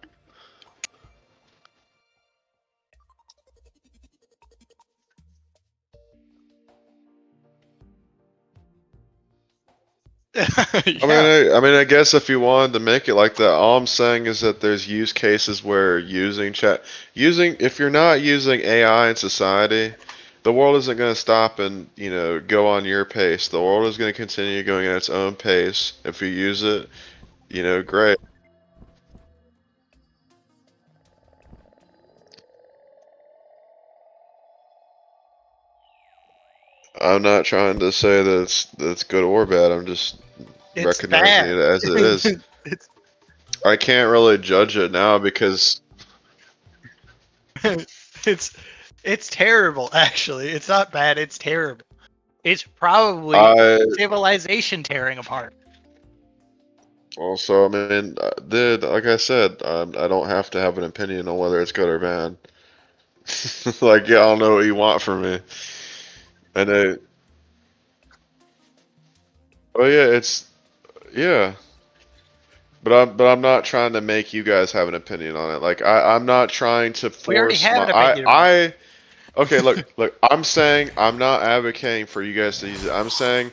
B: Yeah.
A: I mean, I guess if you wanted to make it like that, all I'm saying is that there's use cases where if you're not using AI in society, the world isn't going to stop and, you know, go on your pace. The world is going to continue going at its own pace. If you use it, you know, great. I'm not trying to say that it's good or bad. I'm just
B: It's
A: recognizing
B: bad.
A: it as it is.
B: it's
A: I can't really judge it now because
B: it's it's terrible actually. It's not bad, it's terrible. It's probably
A: I
B: civilization tearing apart.
A: also, I mean, like I said, I don't have to have an opinion on whether it's good or bad. Like, yeah, I don't know what you want from me. I know. Oh yeah, yeah. But I'm not trying to make you guys have an opinion on it. Like I'm not trying to
B: We already
A: force
B: have an opinion about
A: okay, look, I'm saying I'm not advocating for you guys to use it. I'm saying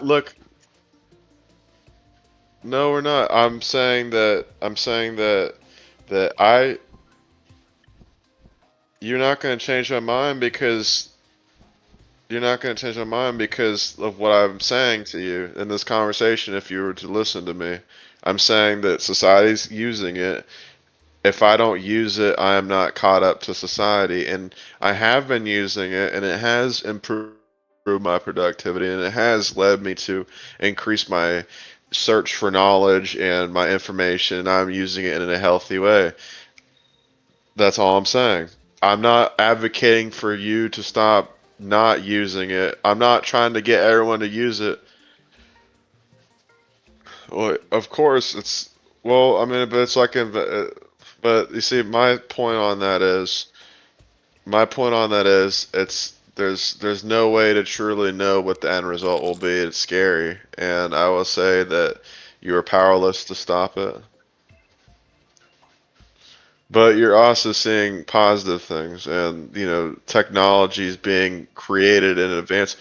A: look, no, we're not. I'm saying that you're not going to change my mind because you're not going to change my mind because of what I'm saying to you in this conversation if you were to listen to me. I'm saying that society's using it. If I don't use it, I am not caught up to society. And I have been using it, and it has improved my productivity, and it has led me to increase my search for knowledge and my information. And I'm using it in a healthy way. That's all I'm saying. I'm not advocating for you to stop not using it. I'm not trying to get everyone to use it. Well, of course, well, I mean, but it's like, but you see, my point on that is, it's there's no way to truly know what the end result will be. It's scary, and I will say that you are powerless to stop it. But you're also seeing positive things, and technologies being created in advance.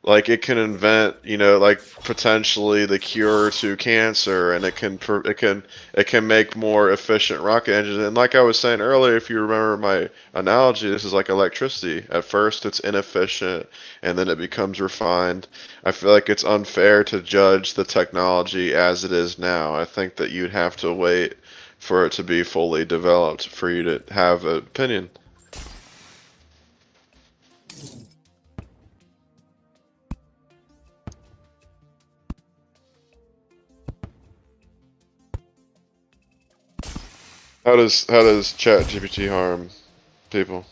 A: Like it can invent, like potentially the cure to cancer, and it can make more efficient rocket engines. And like I was saying earlier, if you remember my analogy, this is like electricity. At first, it's inefficient, and then it becomes refined. I feel like it's unfair to judge the technology as it is now. I think that you'd have to wait for it to be fully developed for you to have an opinion. How does ChatGPT harm people?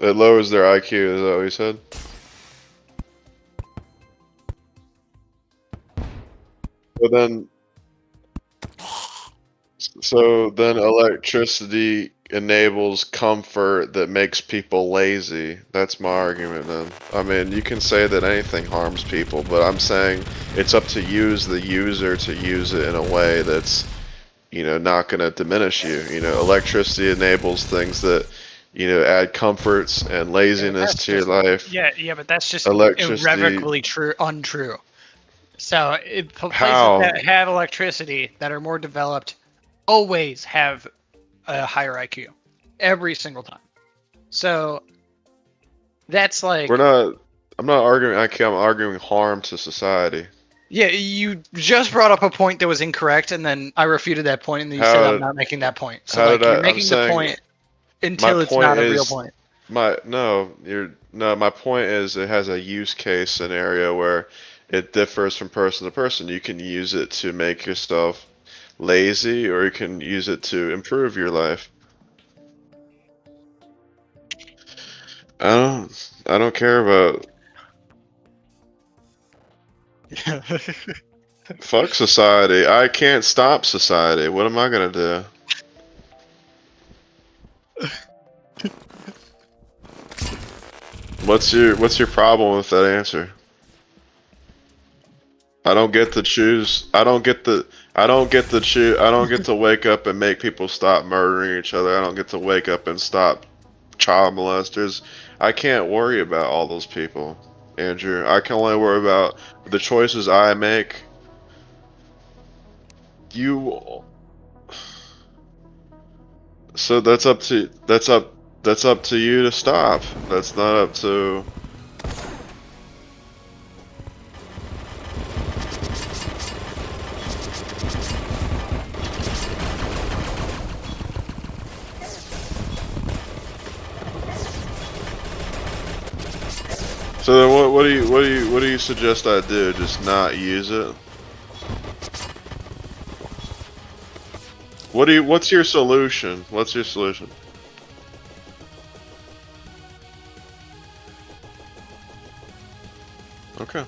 A: It lowers their IQ, is that what you said? But then, so then electricity enables comfort that makes people lazy. That's my argument then. I mean, you can say that anything harms people, but I'm saying it's up to you as the user to use it in a way that's, not going to diminish you. Electricity enables things that, add comforts and laziness to your life.
B: Yeah, but that's just
A: Electricity,
B: irrevocably untrue. So places
A: how?
B: that have electricity that are more developed always have a higher IQ every single time. So that's like,
A: I'm not arguing IQ, I'm arguing harm to society.
B: yeah, you just brought up a point that was incorrect, and then I refuted that point, and then you said
A: How
B: I'm
A: did,
B: not making that point. So
A: how did
B: like you're
A: I'm
B: making the
A: saying
B: point
A: my
B: until it's
A: point
B: not a real
A: is
B: point.
A: my point is it has a use case scenario where it differs from person to person. You can use it to make yourself lazy, or you can use it to improve your life. I don't care about fuck society. I can't stop society. What am I gonna do? What's your problem with that answer? I don't get to choose. I don't get to wake up and make people stop murdering each other. I don't get to wake up and stop child molesters. I can't worry about all those people, Andrew. I can only worry about the choices I make. You So that's up to you to stop. That's not up to. So then what do you suggest I do? Just not use it? What's your solution? What's your solution? Okay.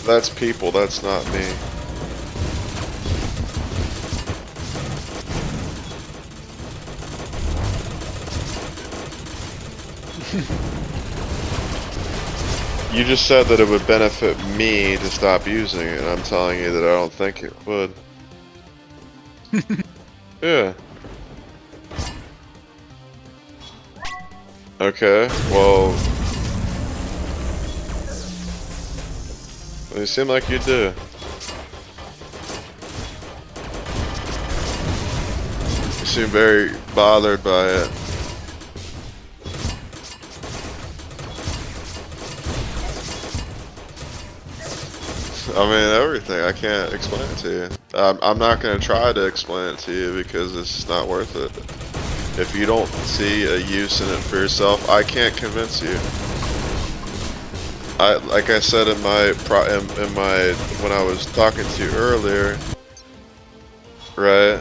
A: That's people, that's not me. You just said that it would benefit me to stop using it, and I'm telling you that I don't think it would. Yeah. Okay, well, you seem like you do. You seem very bothered by it. I mean, everything. I can't explain it to you. I'm not going to try to explain it to you because it's just not worth it. If you don't see a use in it for yourself, I can't convince you. Like I said in my when I was talking to you earlier, right?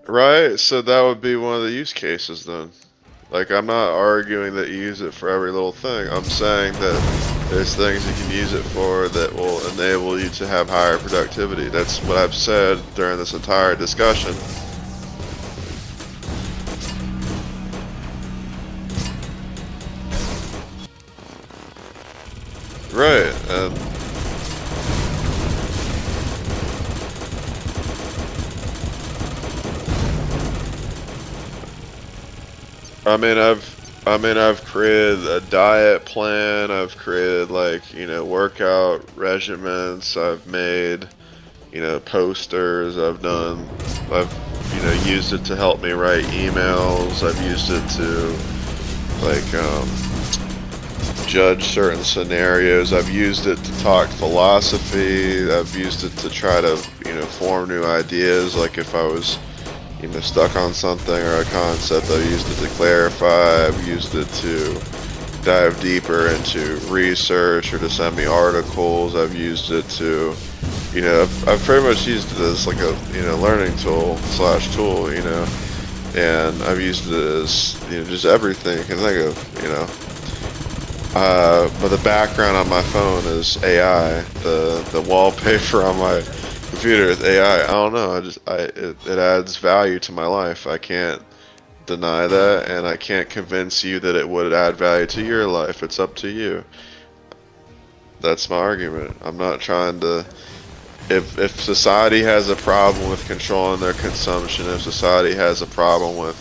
A: Right? So that would be one of the use cases then. Like, I'm not arguing that you use it for every little thing. I'm saying that there's things you can use it for that will enable you to have higher productivity. That's what I've said during this entire discussion. Right, and I've created a diet plan. I've created, like, workout regimens. I've made, posters. I've, used it to help me write emails. I've used it to, like, judge certain scenarios. I've used it to talk philosophy. I've used it to try to, form new ideas. Like if I was, stuck on something or a concept, I've used it to clarify. I've used it to dive deeper into research or to send me articles. I've used it to, I've pretty much used it as like a, learning tool / tool, and I've used it as, just everything you can think of, but the background on my phone is AI. The wallpaper on my computer is AI. I don't know. It adds value to my life. I can't deny that, and I can't convince you that it would add value to your life. It's up to you. That's my argument. I'm not trying to. If society has a problem with controlling their consumption, if society has a problem with,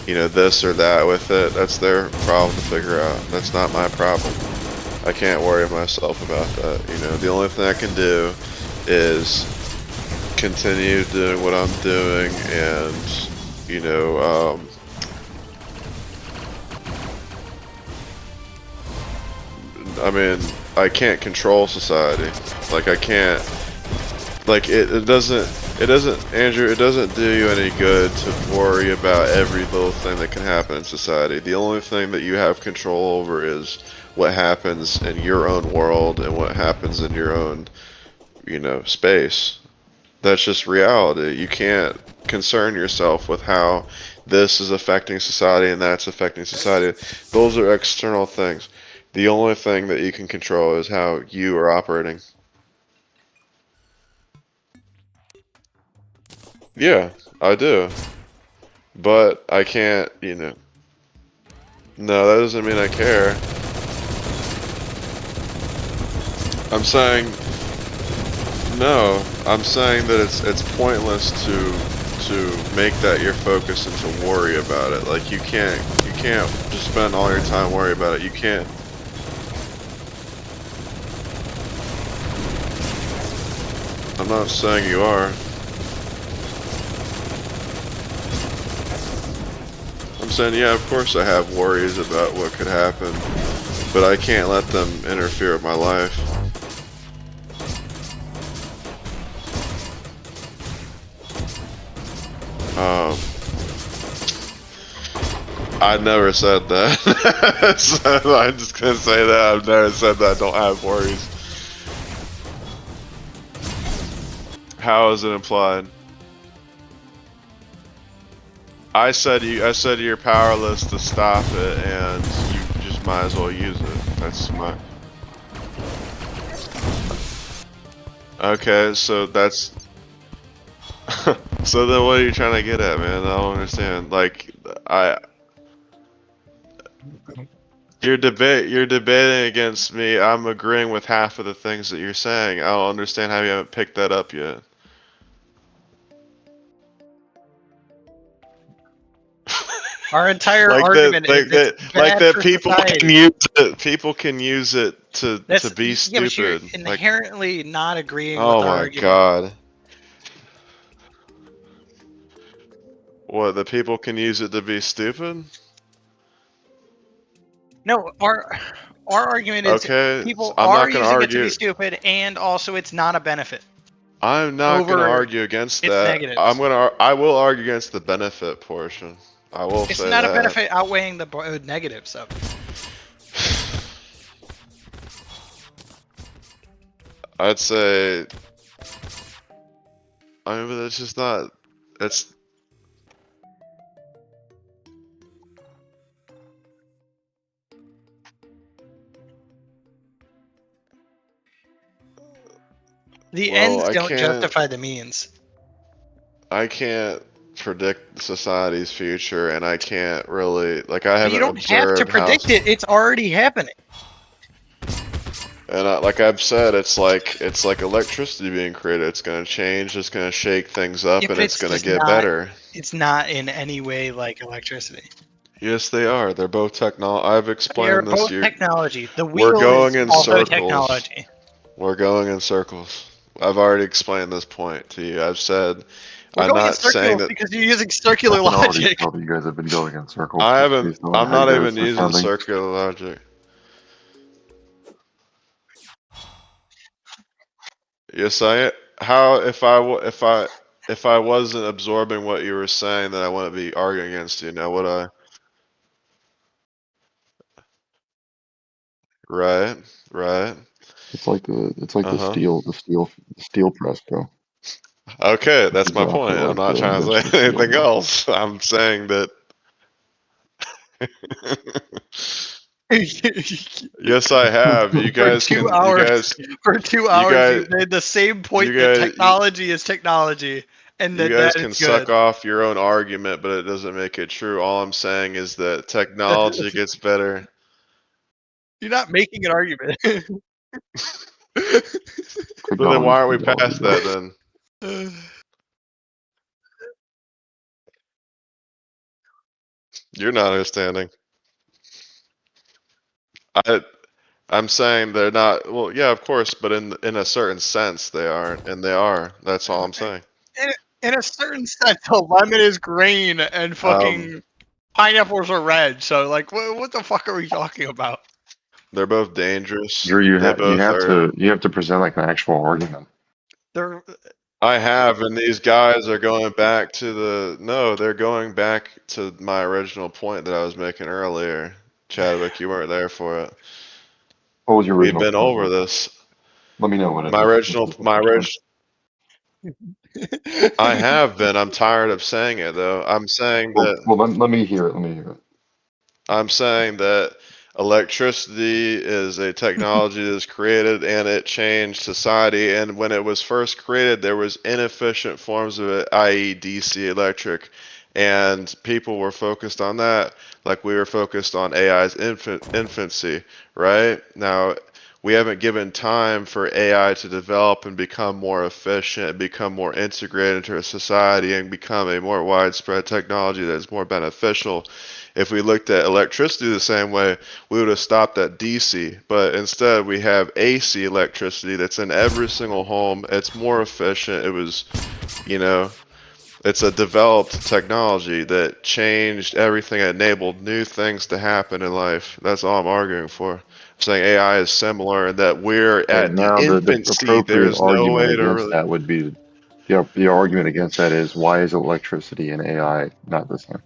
A: this or that with it, that's their problem to figure out. That's not my problem. I can't worry myself about that. The only thing I can do is continue doing what I'm doing, and, I mean, I can't control society. Like, I can't, like, Andrew, it doesn't do you any good to worry about every little thing that can happen in society. The only thing that you have control over is what happens in your own world and what happens in your own, space. That's just reality. You can't concern yourself with how this is affecting society and that's affecting society. Those are external things. The only thing that you can control is how you are operating. Yeah, I do. But I can't, No, that doesn't mean I care. I'm saying, no, I'm saying that it's pointless to make that your focus and to worry about it. Like you can't just spend all your time worrying about it. You can't. I'm not saying you are. I'm saying, yeah, of course I have worries about what could happen, but I can't let them interfere with my life. I never said that. So I'm just gonna say that I've never said that I don't have worries. How is it implied? I said you're powerless to stop it, and you just might as well use it. That's my. Okay, so that's. So then, what are you trying to get at, man? I don't understand. Like, I. You're debating against me. I'm agreeing with half of the things that you're saying. I don't understand how you haven't picked that up yet.
B: Our entire
A: Like
B: argument
A: that,
B: is it's bad for
A: people can
B: society.
A: use it. People can use it to
B: That's
A: be
B: yeah, but you're
A: stupid. Like,
B: inherently not agreeing with
A: oh
B: our
A: my
B: argument.
A: god, what the people can use it to be stupid?
B: No, our argument is
A: Okay,
B: people
A: I'm
B: are
A: not gonna
B: using it to be
A: argue.
B: stupid, and also it's not a benefit
A: I'm not gonna
B: over
A: argue against
B: its
A: that.
B: negatives.
A: I will argue against the benefit portion. I will
B: It's
A: say
B: not a
A: that.
B: benefit outweighing the negatives of it.
A: I'd say. I mean, but it's just not. It's
B: The
A: well,
B: ends don't justify the means.
A: I can't predict society's future, and I can't really like I
B: But you
A: haven't
B: don't have to
A: observed how.
B: predict it; it's already happening.
A: And like I've said, it's like electricity being created. It's gonna change. It's gonna shake things up,
B: If
A: and it's
B: it's
A: gonna
B: just
A: get
B: not,
A: better.
B: it's not in any way like electricity.
A: Yes, they are. They're both technology. I've
B: They are
A: explained this.
B: both technology. The
A: We're
B: wheel
A: going
B: is
A: in
B: also
A: circles.
B: technology.
A: We're going in circles. I've already explained this point to you. I've said
B: We're
A: I'm
B: going in
A: not saying
B: circles
A: that
B: because you're using
C: I
B: circular
C: can already
B: logic.
C: tell that you guys have been going in circles
A: I
C: just
A: haven't.
C: based on
A: I'm
C: how you
A: not even
C: guys are
A: using
C: sounding.
A: circular logic. Yes, I. How if I wasn't absorbing what you were saying, then I wouldn't be arguing against you. Now would I? Right. Right.
C: It's like
A: Uh-huh.
C: the steel press, bro.
A: Okay,
C: Which
A: that's
C: is
A: my
C: after
A: point. I'm
C: like
A: not
C: the
A: trying to
C: invention of
A: say
C: steel,
A: anything
C: bro.
A: else. I'm saying that yes, I have. You
B: For
A: guys
B: two
A: can you
B: hours,
A: guys
B: for two
A: you
B: hours, you
A: guys
B: made the same
A: you
B: point that
A: guys you,
B: technology is technology, and
A: you
B: that
A: guys
B: is
A: can suck
B: good.
A: off your own argument, but it doesn't make it true. All I'm saying is that technology gets better.
B: You're not making an argument.
A: So then
C: Technology
A: why
C: is
A: aren't we
C: technology,
A: past
C: bro.
A: that then? You're not understanding. I I'm saying they're not. Well, yeah, of course, but in a certain sense they aren't, and they are. That's all I'm saying.
B: in, in a certain sense, a lemon is green and
A: Um,
B: fucking pineapples are red. So, like, what the fuck are we talking about?
A: they're both dangerous.
C: Drew,
A: They both are.
C: you have to present like an actual argument.
B: They're
A: I have, and these guys are going back to the. No, they're going back to my original point that I was making earlier. Chadwick, you weren't there for it.
C: What was your
A: We've
C: original
A: been
C: point,
A: over
C: bro?
A: this.
C: Let me know what it
A: My
C: is.
A: original,
C: What's
A: my
C: your point?
A: orig. I have been. I'm tired of saying it though. I'm saying that.
C: Let me hear it. Let me hear it.
A: I'm saying that electricity is a technology that's created and it changed society. And when it was first created, there was inefficient forms of it, i.e., DC electric, and people were focused on that, like we were focused on AI's infancy. Right now, we haven't given time for AI to develop and become more efficient, become more integrated into our society, and become a more widespread technology that is more beneficial. If we looked at electricity the same way, we would have stopped at DC. But instead, we have AC electricity that's in every single home. It's more efficient. It was, you know, it's a developed technology that changed everything, enabled new things to happen in life. That's all I'm arguing for. I'm saying AI is similar and that we're
C: Okay,
A: at the
C: now the
A: infancy.
C: appropriate
A: There's no
C: argument
A: way to
C: against
A: really.
C: that would be the argument against that is why is electricity and AI not the same?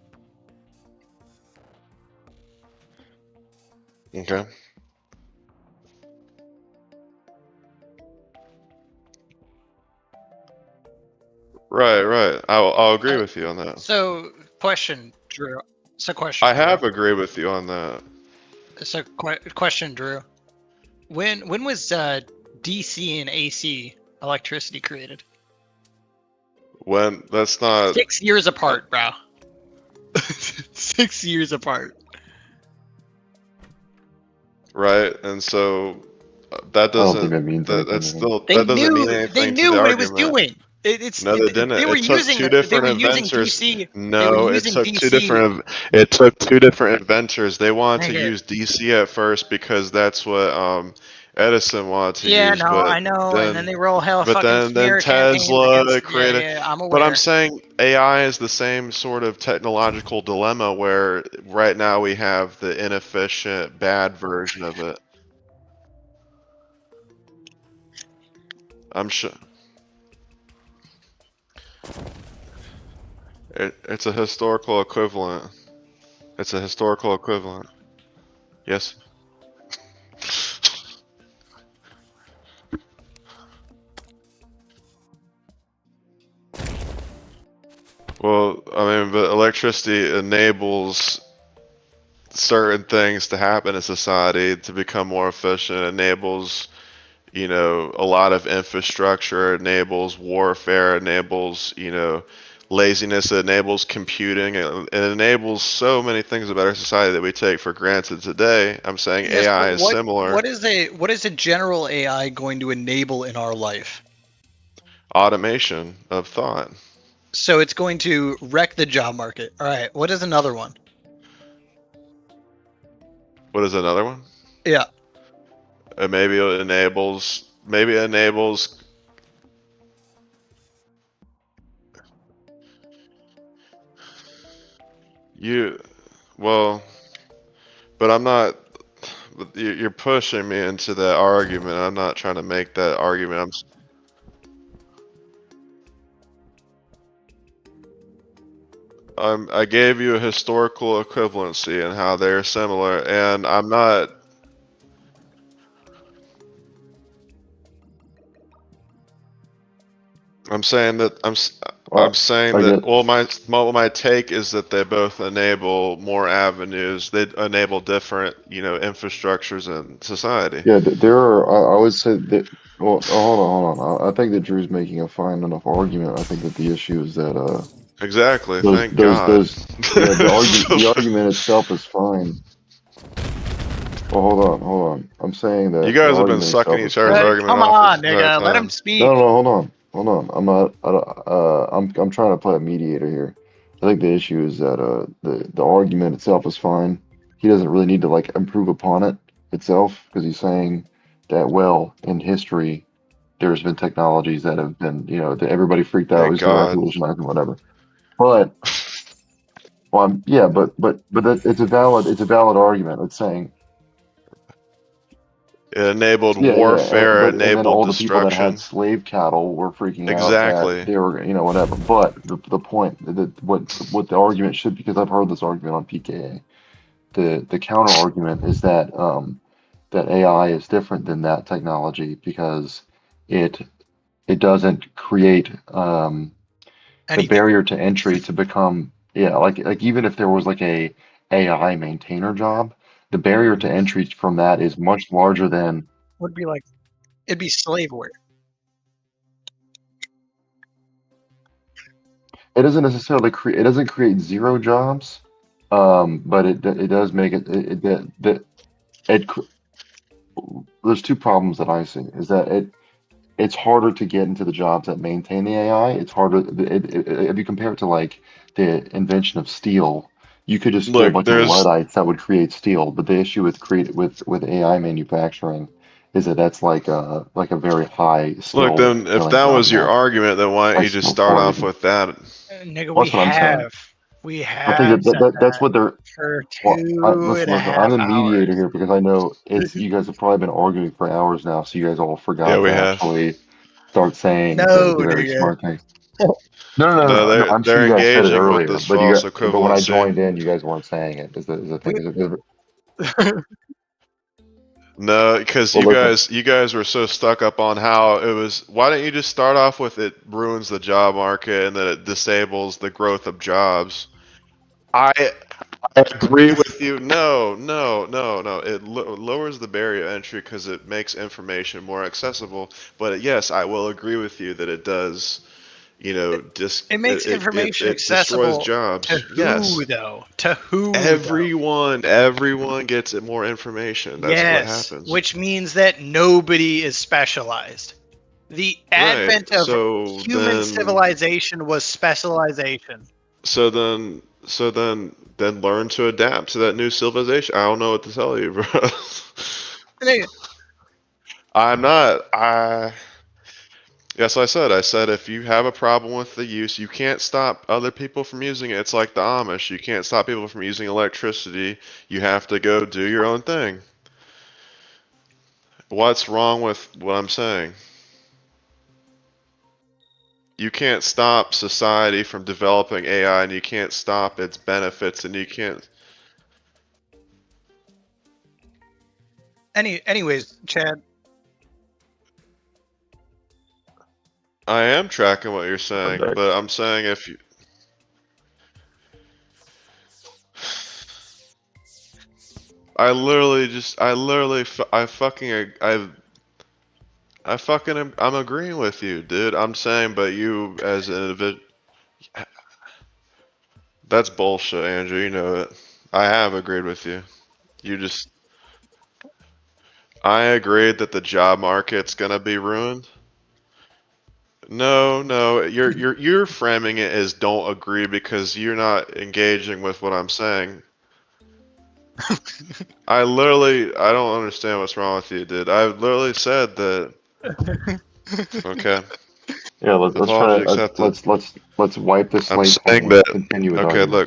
A: Okay. Right, right. I'll agree with you on that.
B: so question, Drew. So question,
A: I
B: Drew.
A: have agreed with you on that.
B: So question, Drew. When was DC and AC electricity created?
A: When that's not
B: 6 years apart, bro. 6 years apart.
A: right, and so that
C: I don't think
A: doesn't
C: that means anything,
A: that's
C: man.
A: still
B: They
A: that doesn't mean
B: knew
A: anything to the
B: what it was
A: argument.
B: doing.
A: No, they didn't.
B: They were
A: It took
B: using
A: two different
B: DC.
A: inventors.
B: They were
A: No, it
B: using
A: took two
B: DC.
A: different. It took two different inventors. They wanted to
B: Nigga.
A: use DC at first because that's what Edison wanted to
B: Yeah,
A: use,
B: no, I know. And then
A: then
B: they roll hell
A: but
B: fucking
A: then
B: smear campaigns
A: Tesla
B: against. Yeah,
A: created.
B: yeah, I'm
A: But I'm
B: aware.
A: saying AI is the same sort of technological dilemma where right now we have the inefficient, bad version of it. I'm sure it's a historical equivalent. It's a historical equivalent. Yes. Well, I mean, but electricity enables certain things to happen in society to become more efficient. It enables, a lot of infrastructure. It enables warfare. It enables, laziness. It enables computing. It enables so many things about our society that we take for granted today. I'm saying
B: Yes, but
A: AI is similar.
B: what is a general AI going to enable in our life?
A: Automation of thought.
B: So it's going to wreck the job market. All right, what is another one?
A: What is another one?
B: Yeah.
A: Maybe it enables you. Well, but I'm not. But you're pushing me into that argument. I'm not trying to make that argument. I gave you a historical equivalency and how they're similar, and I'm not. I'm saying that I'm saying
C: I
A: that.
C: get.
A: Well, my take is that they both enable more avenues. They enable different, infrastructures in society.
C: Yeah, there are. I would say that. Well, hold on. I think that Drew's making a fine enough argument. I think that the issue is that
A: Exactly.
C: those
A: Thank
C: those
A: God.
C: those yeah, the argument itself is fine. Well, hold on. I'm saying
A: You
C: that the
A: guys have been
C: argument
A: sucking
C: itself is
A: each other's
C: fine.
A: argument
B: Come
A: off this
B: on,
A: entire
B: nigga, let him
A: time.
C: No,
B: speak.
C: no, hold on. I'm not. I'm trying to play a mediator here. I think the issue is that the argument itself is fine. He doesn't really need to like improve upon it itself because he's saying that well in history there's been technologies that have been that everybody freaked out.
A: Thank
C: He's going to
A: God.
C: revolutionize and whatever. But well, yeah, but it's a valid argument. It's saying
A: It enabled
C: yeah,
A: warfare,
C: but and then
A: enabled
C: all the people that had
A: destruction.
C: slave cattle were freaking out that
A: Exactly.
C: they were whatever. But the point that what the argument should, because I've heard this argument on PKA, the counter argument is that that AI is different than that technology because it it doesn't create the
B: Anything.
C: barrier to entry to become like even if there was like a AI maintainer job, the barrier to entry from that is much larger than
B: Would be like it'd be slave work.
C: it doesn't necessarily create it doesn't create zero jobs, but it does make it there's two problems that I see is that it's harder to get into the jobs that maintain the AI. It's harder. If you compare it to like the invention of steel, you could just get a
A: Look,
C: bunch of
A: there's
C: Luddites that would create steel. But the issue with create with AI manufacturing is that that's like a very high
A: look.
C: skill
A: Then, if
C: killing
A: that
C: job
A: was
C: and
A: your
C: not
A: argument, then why don't
C: high
A: you just
C: skill
A: start
C: core
A: off
C: even.
A: with that?
B: Nigga,
C: That's what I'm saying.
B: we
C: I think
B: have said
C: that's
B: that
C: what they're.
B: for
C: Well,
B: two and a
C: listen. I'm
B: half
C: the mediator
B: hours.
C: here because I know it's you guys have probably been arguing for hours now, so you guys all
A: Yeah,
C: forgot
A: we
C: to
A: have.
C: actually start saying
B: No,
C: the very
B: nigga.
C: smart things. No.
A: No,
C: I'm sure
A: they're
C: you guys said it
A: engaging with
C: earlier,
A: this
C: but
A: false
C: but when I
A: equivalency.
C: joined in, you guys weren't saying it. Is the thing?
B: We,
A: No, because
C: Well, listen.
A: you guys were so stuck up on how it was. Why don't you just start off with it ruins the job market and that it disables the growth of jobs? I agree with you. No. It lowers the barrier of entry because it makes information more accessible. But yes, I will agree with you that it does.
B: it makes information
A: It destroys
B: accessible to
A: jobs.
B: who,
A: Yes,
B: though? To who, though?
A: everyone gets more information. That's what
B: Yes,
A: happens.
B: which means that nobody is specialized. The
A: Right.
B: advent of
A: So
B: human
A: then,
B: civilization was specialization.
A: then learn to adapt to that new civilization. I don't know what to tell you, bro.
B: Hey,
A: I'm not. Yes, I said. I said if you have a problem with the use, you can't stop other people from using it. It's like the Amish. You can't stop people from using electricity. You have to go do your own thing. What's wrong with what I'm saying? You can't stop society from developing AI, and you can't stop its benefits, and you can't.
B: anyways, Chad.
A: I am tracking what you're saying,
C: Deck.
A: but I'm saying if you. I'm agreeing with you, dude. I'm saying, but you as an individual. That's bullshit, Andrew. You know it. I have agreed with you. You just. I agreed that the job market's gonna be ruined. No, no, you're framing it as don't agree because you're not engaging with what I'm saying. I don't understand what's wrong with you, dude. I literally said that. Okay,
C: Yeah, let's try
A: apology
C: to
A: accepted.
C: let's wipe the
A: I'm
C: slate
A: saying
C: clean.
A: that.
C: Continue with
A: Okay,
C: argument.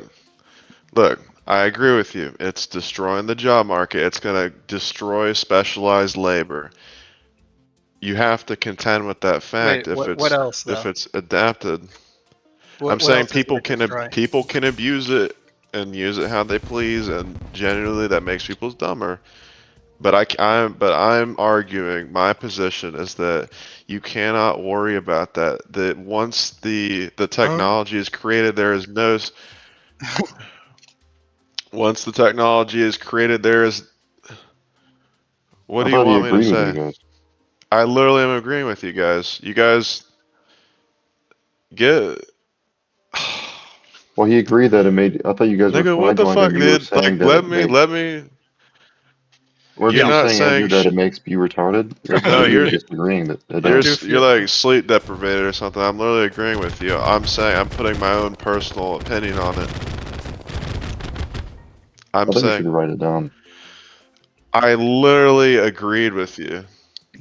A: look. I agree with you. It's destroying the job market. It's gonna destroy specialized labor. You have to contend with that
B: Wait,
A: fact
B: what else
A: if
B: though?
A: it's adapted. I'm
B: What
A: saying
B: else is it gonna destroy?
A: people can abuse it and use it how they please, and generally that makes people dumber. But I'm arguing my position is that you cannot worry about that. That once the
B: Huh?
A: technology is created, there is no. Once the technology is created, there is. What
C: I
A: do you
C: thought he
A: want me to
C: agreed with you
A: say?
C: guys.
A: I literally am agreeing with you guys. You guys get.
C: Well, he agreed that it made. I thought you guys were.
A: Nigga,
C: When I
A: what the
C: joined
A: fuck,
C: him, you were
A: dude?
C: saying
A: Like,
C: that it made.
A: let me.
C: Weren't
A: You're
B: Yeah.
C: you
A: not
C: saying, Andrew,
A: saying
C: that it makes you retarded? I
A: no.
C: thought you were disagreeing that it
B: I'll
C: does.
B: do for
A: You're
B: you.
A: like sleep deprivated or something. I'm literally agreeing with you. I'm saying I'm putting my own personal opinion on it. I'm
C: I think you should
A: saying
C: write it down.
A: I literally agreed with you.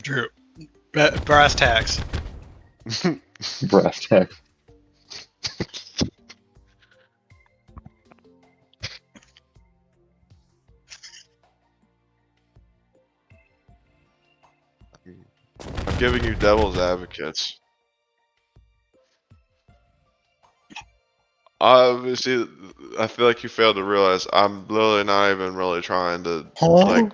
B: Drew. Brass tacks.
C: Brass tacks.
A: I'm giving you devil's advocates. Obviously, I feel like you failed to realize I'm literally not even really trying to like.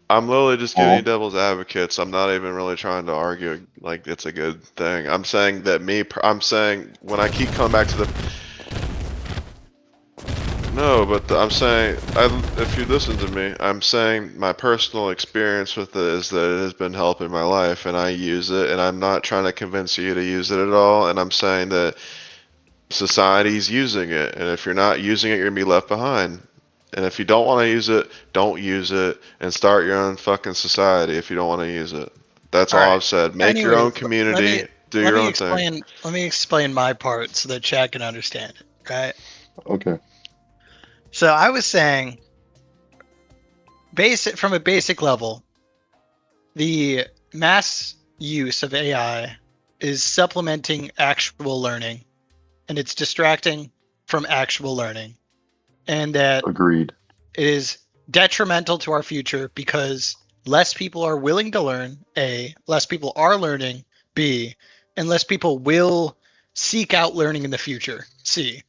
A: I'm literally just giving you
C: Oh,
A: devil's advocates. I'm not even really trying to argue like it's a good thing. I'm saying that I'm saying when I keep coming back to the. No, but I'm saying, if you listen to me, I'm saying my personal experience with it is that it has been helping my life, and I use it, and I'm not trying to convince you to use it at all. And I'm saying that society's using it, and if you're not using it, you're gonna be left behind. And if you don't want to use it, don't use it, and start your own fucking society if you don't want to use it. That's
B: All
A: all
B: right.
A: I've said. Make your own
B: Anyways,
A: community, do
B: let
A: your
B: me
A: own thing.
B: explain my part so that Chad can understand it. Right.
C: okay.
B: So I was saying, from a basic level, the mass use of AI is supplementing actual learning, and it's distracting from actual learning, and that
C: Agreed.
B: it is detrimental to our future because less people are willing to learn, A, less people are learning, B, and less people will seek out learning in the future, C.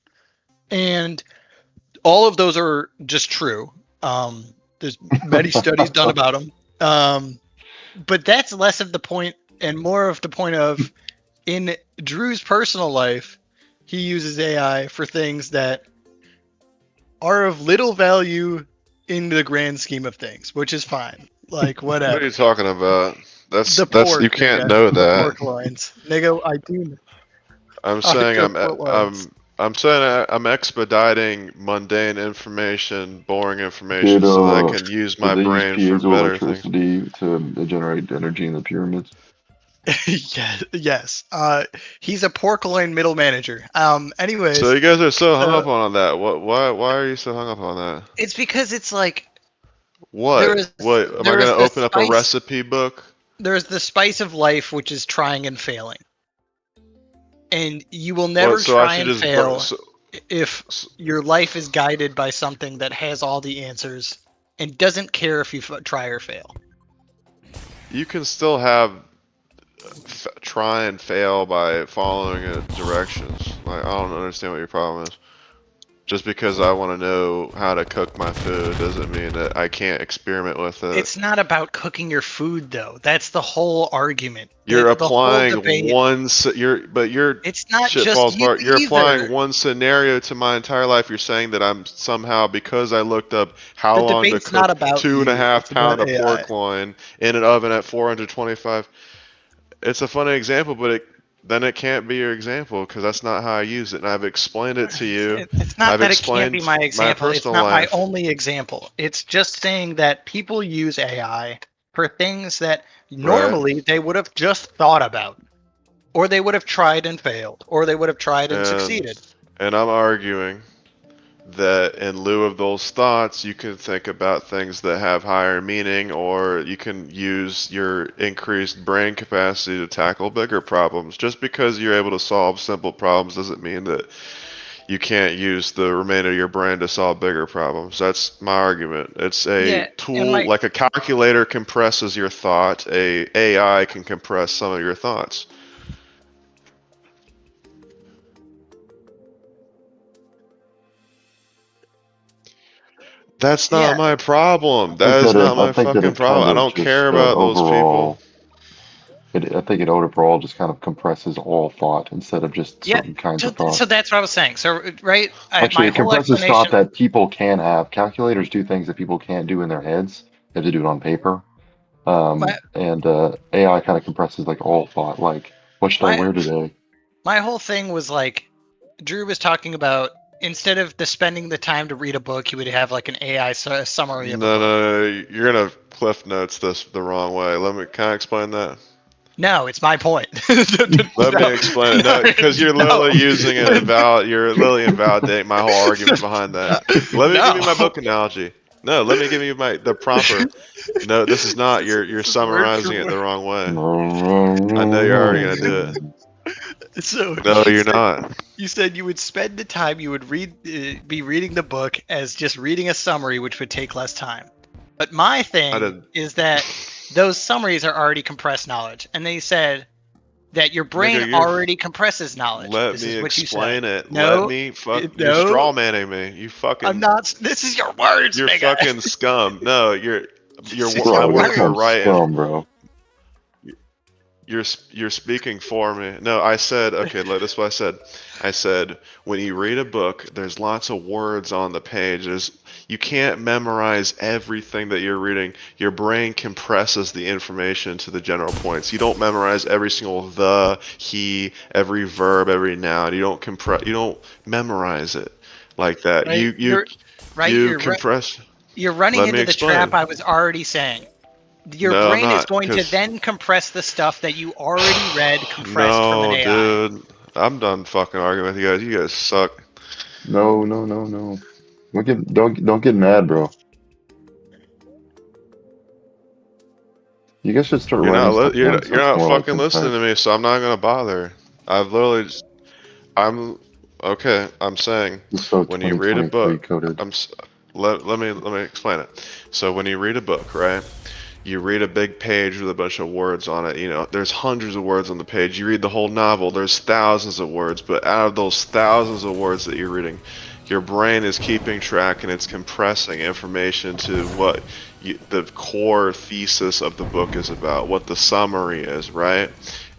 B: And all of those are just true. There's many studies done about them. But that's less of the point and more of the point of in Drew's personal life, he uses AI for things that are of little value in the grand scheme of things, which is fine. Like
A: What are you
B: whatever.
A: talking about?
B: The
A: That's you
B: pork,
A: can't
B: nigga.
A: know
B: The
A: that.
B: pork loins. Nigga, I do.
A: I'm
B: I
A: saying
B: cook foot loins.
A: I'm saying I'm expediting mundane information, boring information,
C: Did
A: so that I can use
C: did
A: my
C: they use
A: brain for better things.
C: piezoelectricity to generate energy in the pyramids?
B: Yes. He's a pork loin middle manager. Anyways,
A: So you guys are so hung
B: so
A: up on that. Why are you so hung up on that?
B: it's because it's like there
A: What?
B: is
A: What? Am I
B: there is
A: gonna
B: the
A: open up a
B: spice
A: recipe book?
B: there's the spice of life, which is trying and failing, and you will
A: What?
B: never
A: So I
B: try
A: should
B: and
A: just
B: fail if
A: so,
B: your life is guided by something that has all the answers and doesn't care if you try or fail.
A: you can still have try and fail by following directions. Like I don't understand what your problem is. Just because I want to know how to cook my food doesn't mean that I can't experiment with it.
B: It's not about cooking your food, though. That's the whole argument.
A: You're
B: The whole
A: applying
B: debate.
A: one, but your
B: It's not
A: shit
B: just
A: falls
B: you
A: apart. You're applying
B: either.
A: one scenario to my entire life. You're saying that I'm somehow, because I looked up how
B: The
A: long to
B: debate's not
A: cook
B: about
A: two and a
B: you.
A: half
B: It's about
A: pound of
B: AI.
A: pork loin in an oven at 425. It's a funny example, but then it can't be your example because that's not how I use it. And I've explained it to you.
B: It's not
A: I've
B: that it can't be
A: explained
B: my
A: my
B: example. It's
A: personal
B: not my
A: life.
B: only example. It's just saying that people use AI for things that
A: Right.
B: normally they would have just thought about, or they would have tried and failed, or they would have tried and
A: And
B: succeeded.
A: I'm arguing that in lieu of those thoughts, you can think about things that have higher meaning, or you can use your increased brain capacity to tackle bigger problems. Just because you're able to solve simple problems doesn't mean that you can't use the remainder of your brain to solve bigger problems. That's my argument. It's a
B: Yeah, and
A: tool,
B: my
A: like a calculator compresses your thought, a AI can compress some of your thoughts. That's
B: yeah,
A: not my problem.
C: I think
A: That is
C: that
A: not
C: I
A: my
C: think that
A: fucking
C: it kind
A: problem. I
C: of
A: don't
C: just
A: care about those people.
C: overall. I think it overall just kind of compresses all thought instead of just
B: yeah.
C: certain kinds
B: So,
C: of thought.
B: so that's what I was saying. So, right,
C: Actually,
B: my
C: it
B: whole
C: compresses thought
B: explanation.
C: that people can have. Calculators do things that people can't do in their heads. They have to do it on paper.
B: My
C: And AI kind of compresses like all thought. Like, what should I
B: my
C: wear today?
B: my whole thing was like Drew was talking about instead of spending the time to read a book, he would have like an AI summary of a
A: No,
B: book.
A: no, no, you're gonna cliff notes this the wrong way. Can I explain that?
B: No, it's my point.
A: Let me
B: No,
A: explain it. No, because you're literally
B: no,
A: using an you're literally invalidating my whole argument behind that. Let me give you my
B: no.
A: book analogy. No, let me give you the proper. No, this is not. You're
B: This is word for
A: summarizing it
B: word.
A: the wrong way. I know you're already gonna do it.
C: No,
B: So
A: No, you're not.
B: you said you would spend the time you would be reading the book as just reading a summary, which would take less time. But my
A: I
B: thing
A: didn't.
B: is that those summaries are already compressed knowledge, and they said that your brain
A: Nigga,
B: already compresses knowledge.
A: let
B: This
A: me
B: is what you said.
A: explain it. Let
B: No,
A: me you're
B: no,
A: straw manning me.
B: I'm not. This is your words,
A: You're
B: nigga.
A: fucking scum. No,
B: This is
A: my
B: your
C: bro, you're
A: words are
C: some
B: words.
A: right.
C: scum, bro.
A: You're speaking for me. No, I said okay. This is what I said. I said when you read a book, there's lots of words on the page. You can't memorize everything that you're reading. Your brain compresses the information to the general points. You don't memorize every single the, he, every verb, every noun. You don't memorize it like that.
B: Right? You're right.
A: You compress.
B: You're running
A: Let me
B: into the trap
A: explain.
B: I was already saying. Your
A: No, I'm
B: brain is
A: not,
B: going to
A: because
B: then compress the stuff that you already read compressed from an
A: no,
B: AI.
A: dude. I'm done fucking arguing with you guys. You guys suck.
C: No, no, no, no. Don't get mad, bro. You guys should start writing stuff down so
A: You're
C: it's
A: not
C: more like
A: fucking listening to
C: concise.
A: me, so I'm not gonna bother. I've literally just, I'm okay. I'm saying
C: This is so
A: when you read a
C: 2023
A: book,
C: coded.
A: I'm s- let me explain it. So when you read a book, right? You read a big page with a bunch of words on it. You know, there's hundreds of words on the page. You read the whole novel, there's thousands of words. But out of those thousands of words that you're reading, your brain is keeping track and it's compressing information to what the core thesis of the book is about, what the summary is, right?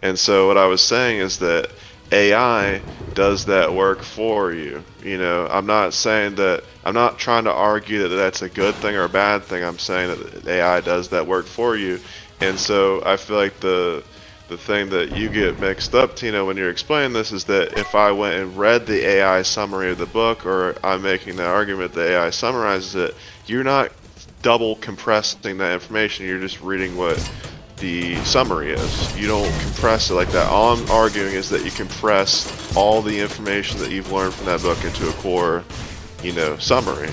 A: And so what I was saying is that AI does that work for you. You know, I'm not trying to argue that that's a good thing or a bad thing. I'm saying that AI does that work for you. And so I feel like the thing that you get mixed up, Tina, when you're explaining this is that if I went and read the AI summary of the book, or I'm making the argument that AI summarizes it, you're not double compressing that information. You're just reading what the summary is. You don't compress it like that. All I'm arguing is that you compress all the information that you've learned from that book into a core, summary.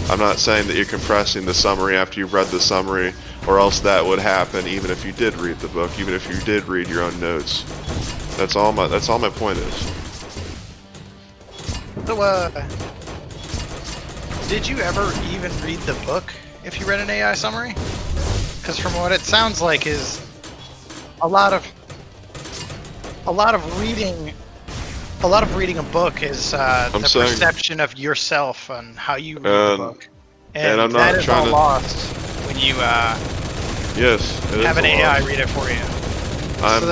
A: I'm not saying that you're compressing the summary after you've read the summary, or else that would happen even if you did read the book, even if you did read your own notes. That's all my point is.
B: So, did you ever even read the book if you read an AI summary? Because from what it sounds like is a lot of reading a book is the perception of yourself and how you read the book, and
A: I'm not
B: that is
A: trying
B: all
A: to
B: lost when you have an AI read it for you.
A: I'm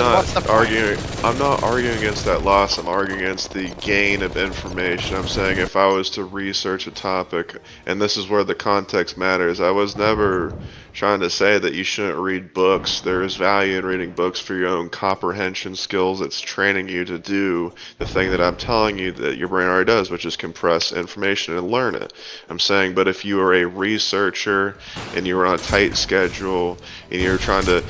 A: not arguing against that loss. I'm arguing against the gain of information. I'm saying if I was to research a topic, and this is where the context matters, I was never trying to say that you shouldn't read books. There is value in reading books for your own comprehension skills. It's training you to do the thing that I'm telling you that your brain already does, which is compress information and learn it. I'm saying, but if you are a researcher and you're on a tight schedule and you're trying to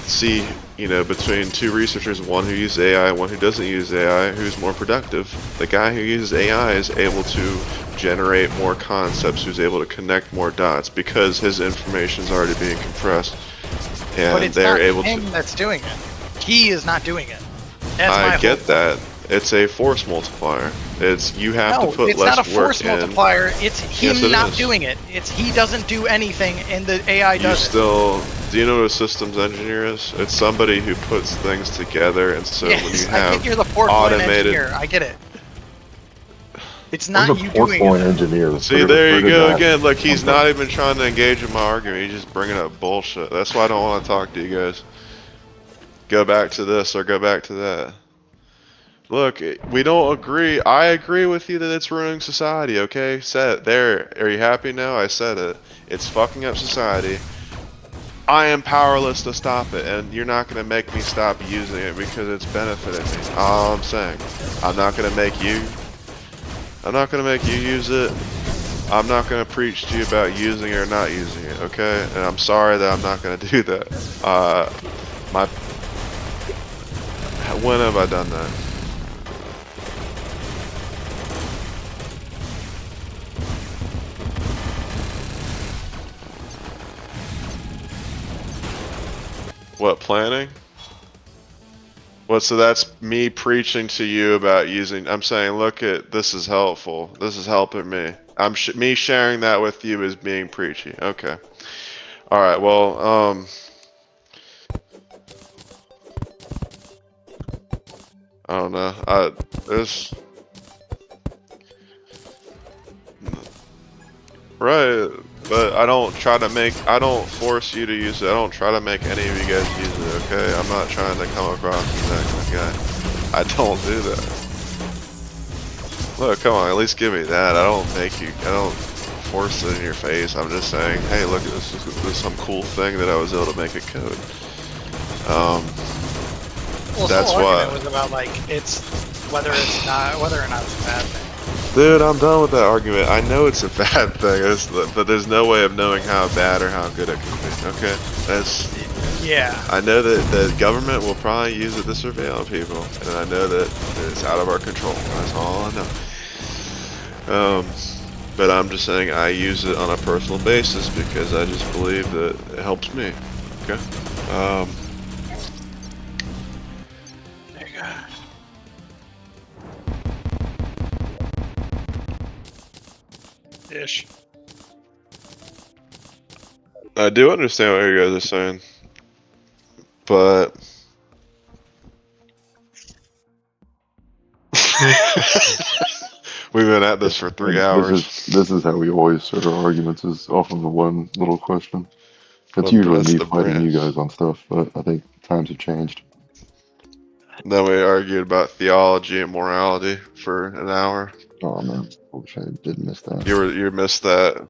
A: see, between two researchers, one who uses AI and one who doesn't use AI, who's more productive? The guy who uses AI is able to generate more concepts, who's able to connect more dots because his information is already being compressed, and
B: but it's
A: they're
B: not
A: able
B: him
A: to.
B: that's doing it. He is not doing it. That's
A: I get that. It's a force multiplier. You have to put less work in.
B: It's not a force multiplier. It's him
A: Yes,
B: not doing it. It's he doesn't do anything, and the AI does it.
A: Do you know what a systems engineer is? It's somebody who puts things together, and so when you have
B: I think you're the fourth line engineer. I get it. It's not you doing it.
C: Engineer.
A: See, there you go again. Look, he's not even trying to engage in my argument. He's just bringing up bullshit. That's why I don't want to talk to you guys. Go back to this or go back to that. Look, we don't agree. I agree with you that it's ruining society, okay? Said it. There. Are you happy now? I said it. It's fucking up society. I am powerless to stop it, and you're not going to make me stop using it because it's benefiting me. All I'm saying. I'm not going to make you use it. I'm not going to preach to you about using it or not using it, okay? And I'm sorry that I'm not going to do that. When have I done that? What, planning? What, so that's me preaching to you about using, I'm saying, look this is helpful. This is helping me. Me sharing that with you is being preachy. Okay. Alright, well, I don't know. Right, but I don't force you to use it. I don't try to make any of you guys use it, okay? I'm not trying to come across as that kind of guy. I don't do that. Look, come on, at least give me that. I don't force it in your face. I'm just saying, hey, look, this is some cool thing that I was able to make a code.
B: Well,
A: that's
B: the whole
A: what.
B: argument was about it's whether or not it's a bad thing.
A: Dude, I'm done with that argument. I know it's a bad thing, but there's no way of knowing how bad or how good it can be. Okay,
B: yeah.
A: I know that the government will probably use it to surveil people, and I know that it's out of our control. That's all I know. But I'm just saying I use it on a personal basis because I just believe that it helps me. Okay.
B: There you go. Ish.
A: I do understand what you guys are saying, but we've been at this for 3 hours.
C: This is how we always start our arguments, is off of one little question. It's
A: Well,
C: usually
A: that's
C: me
A: the
C: fighting you
A: branch.
C: guys on stuff, but I think times have changed.
A: Then we argued about theology and morality for an hour.
C: Oh man, I wish I did miss that.
A: You missed that.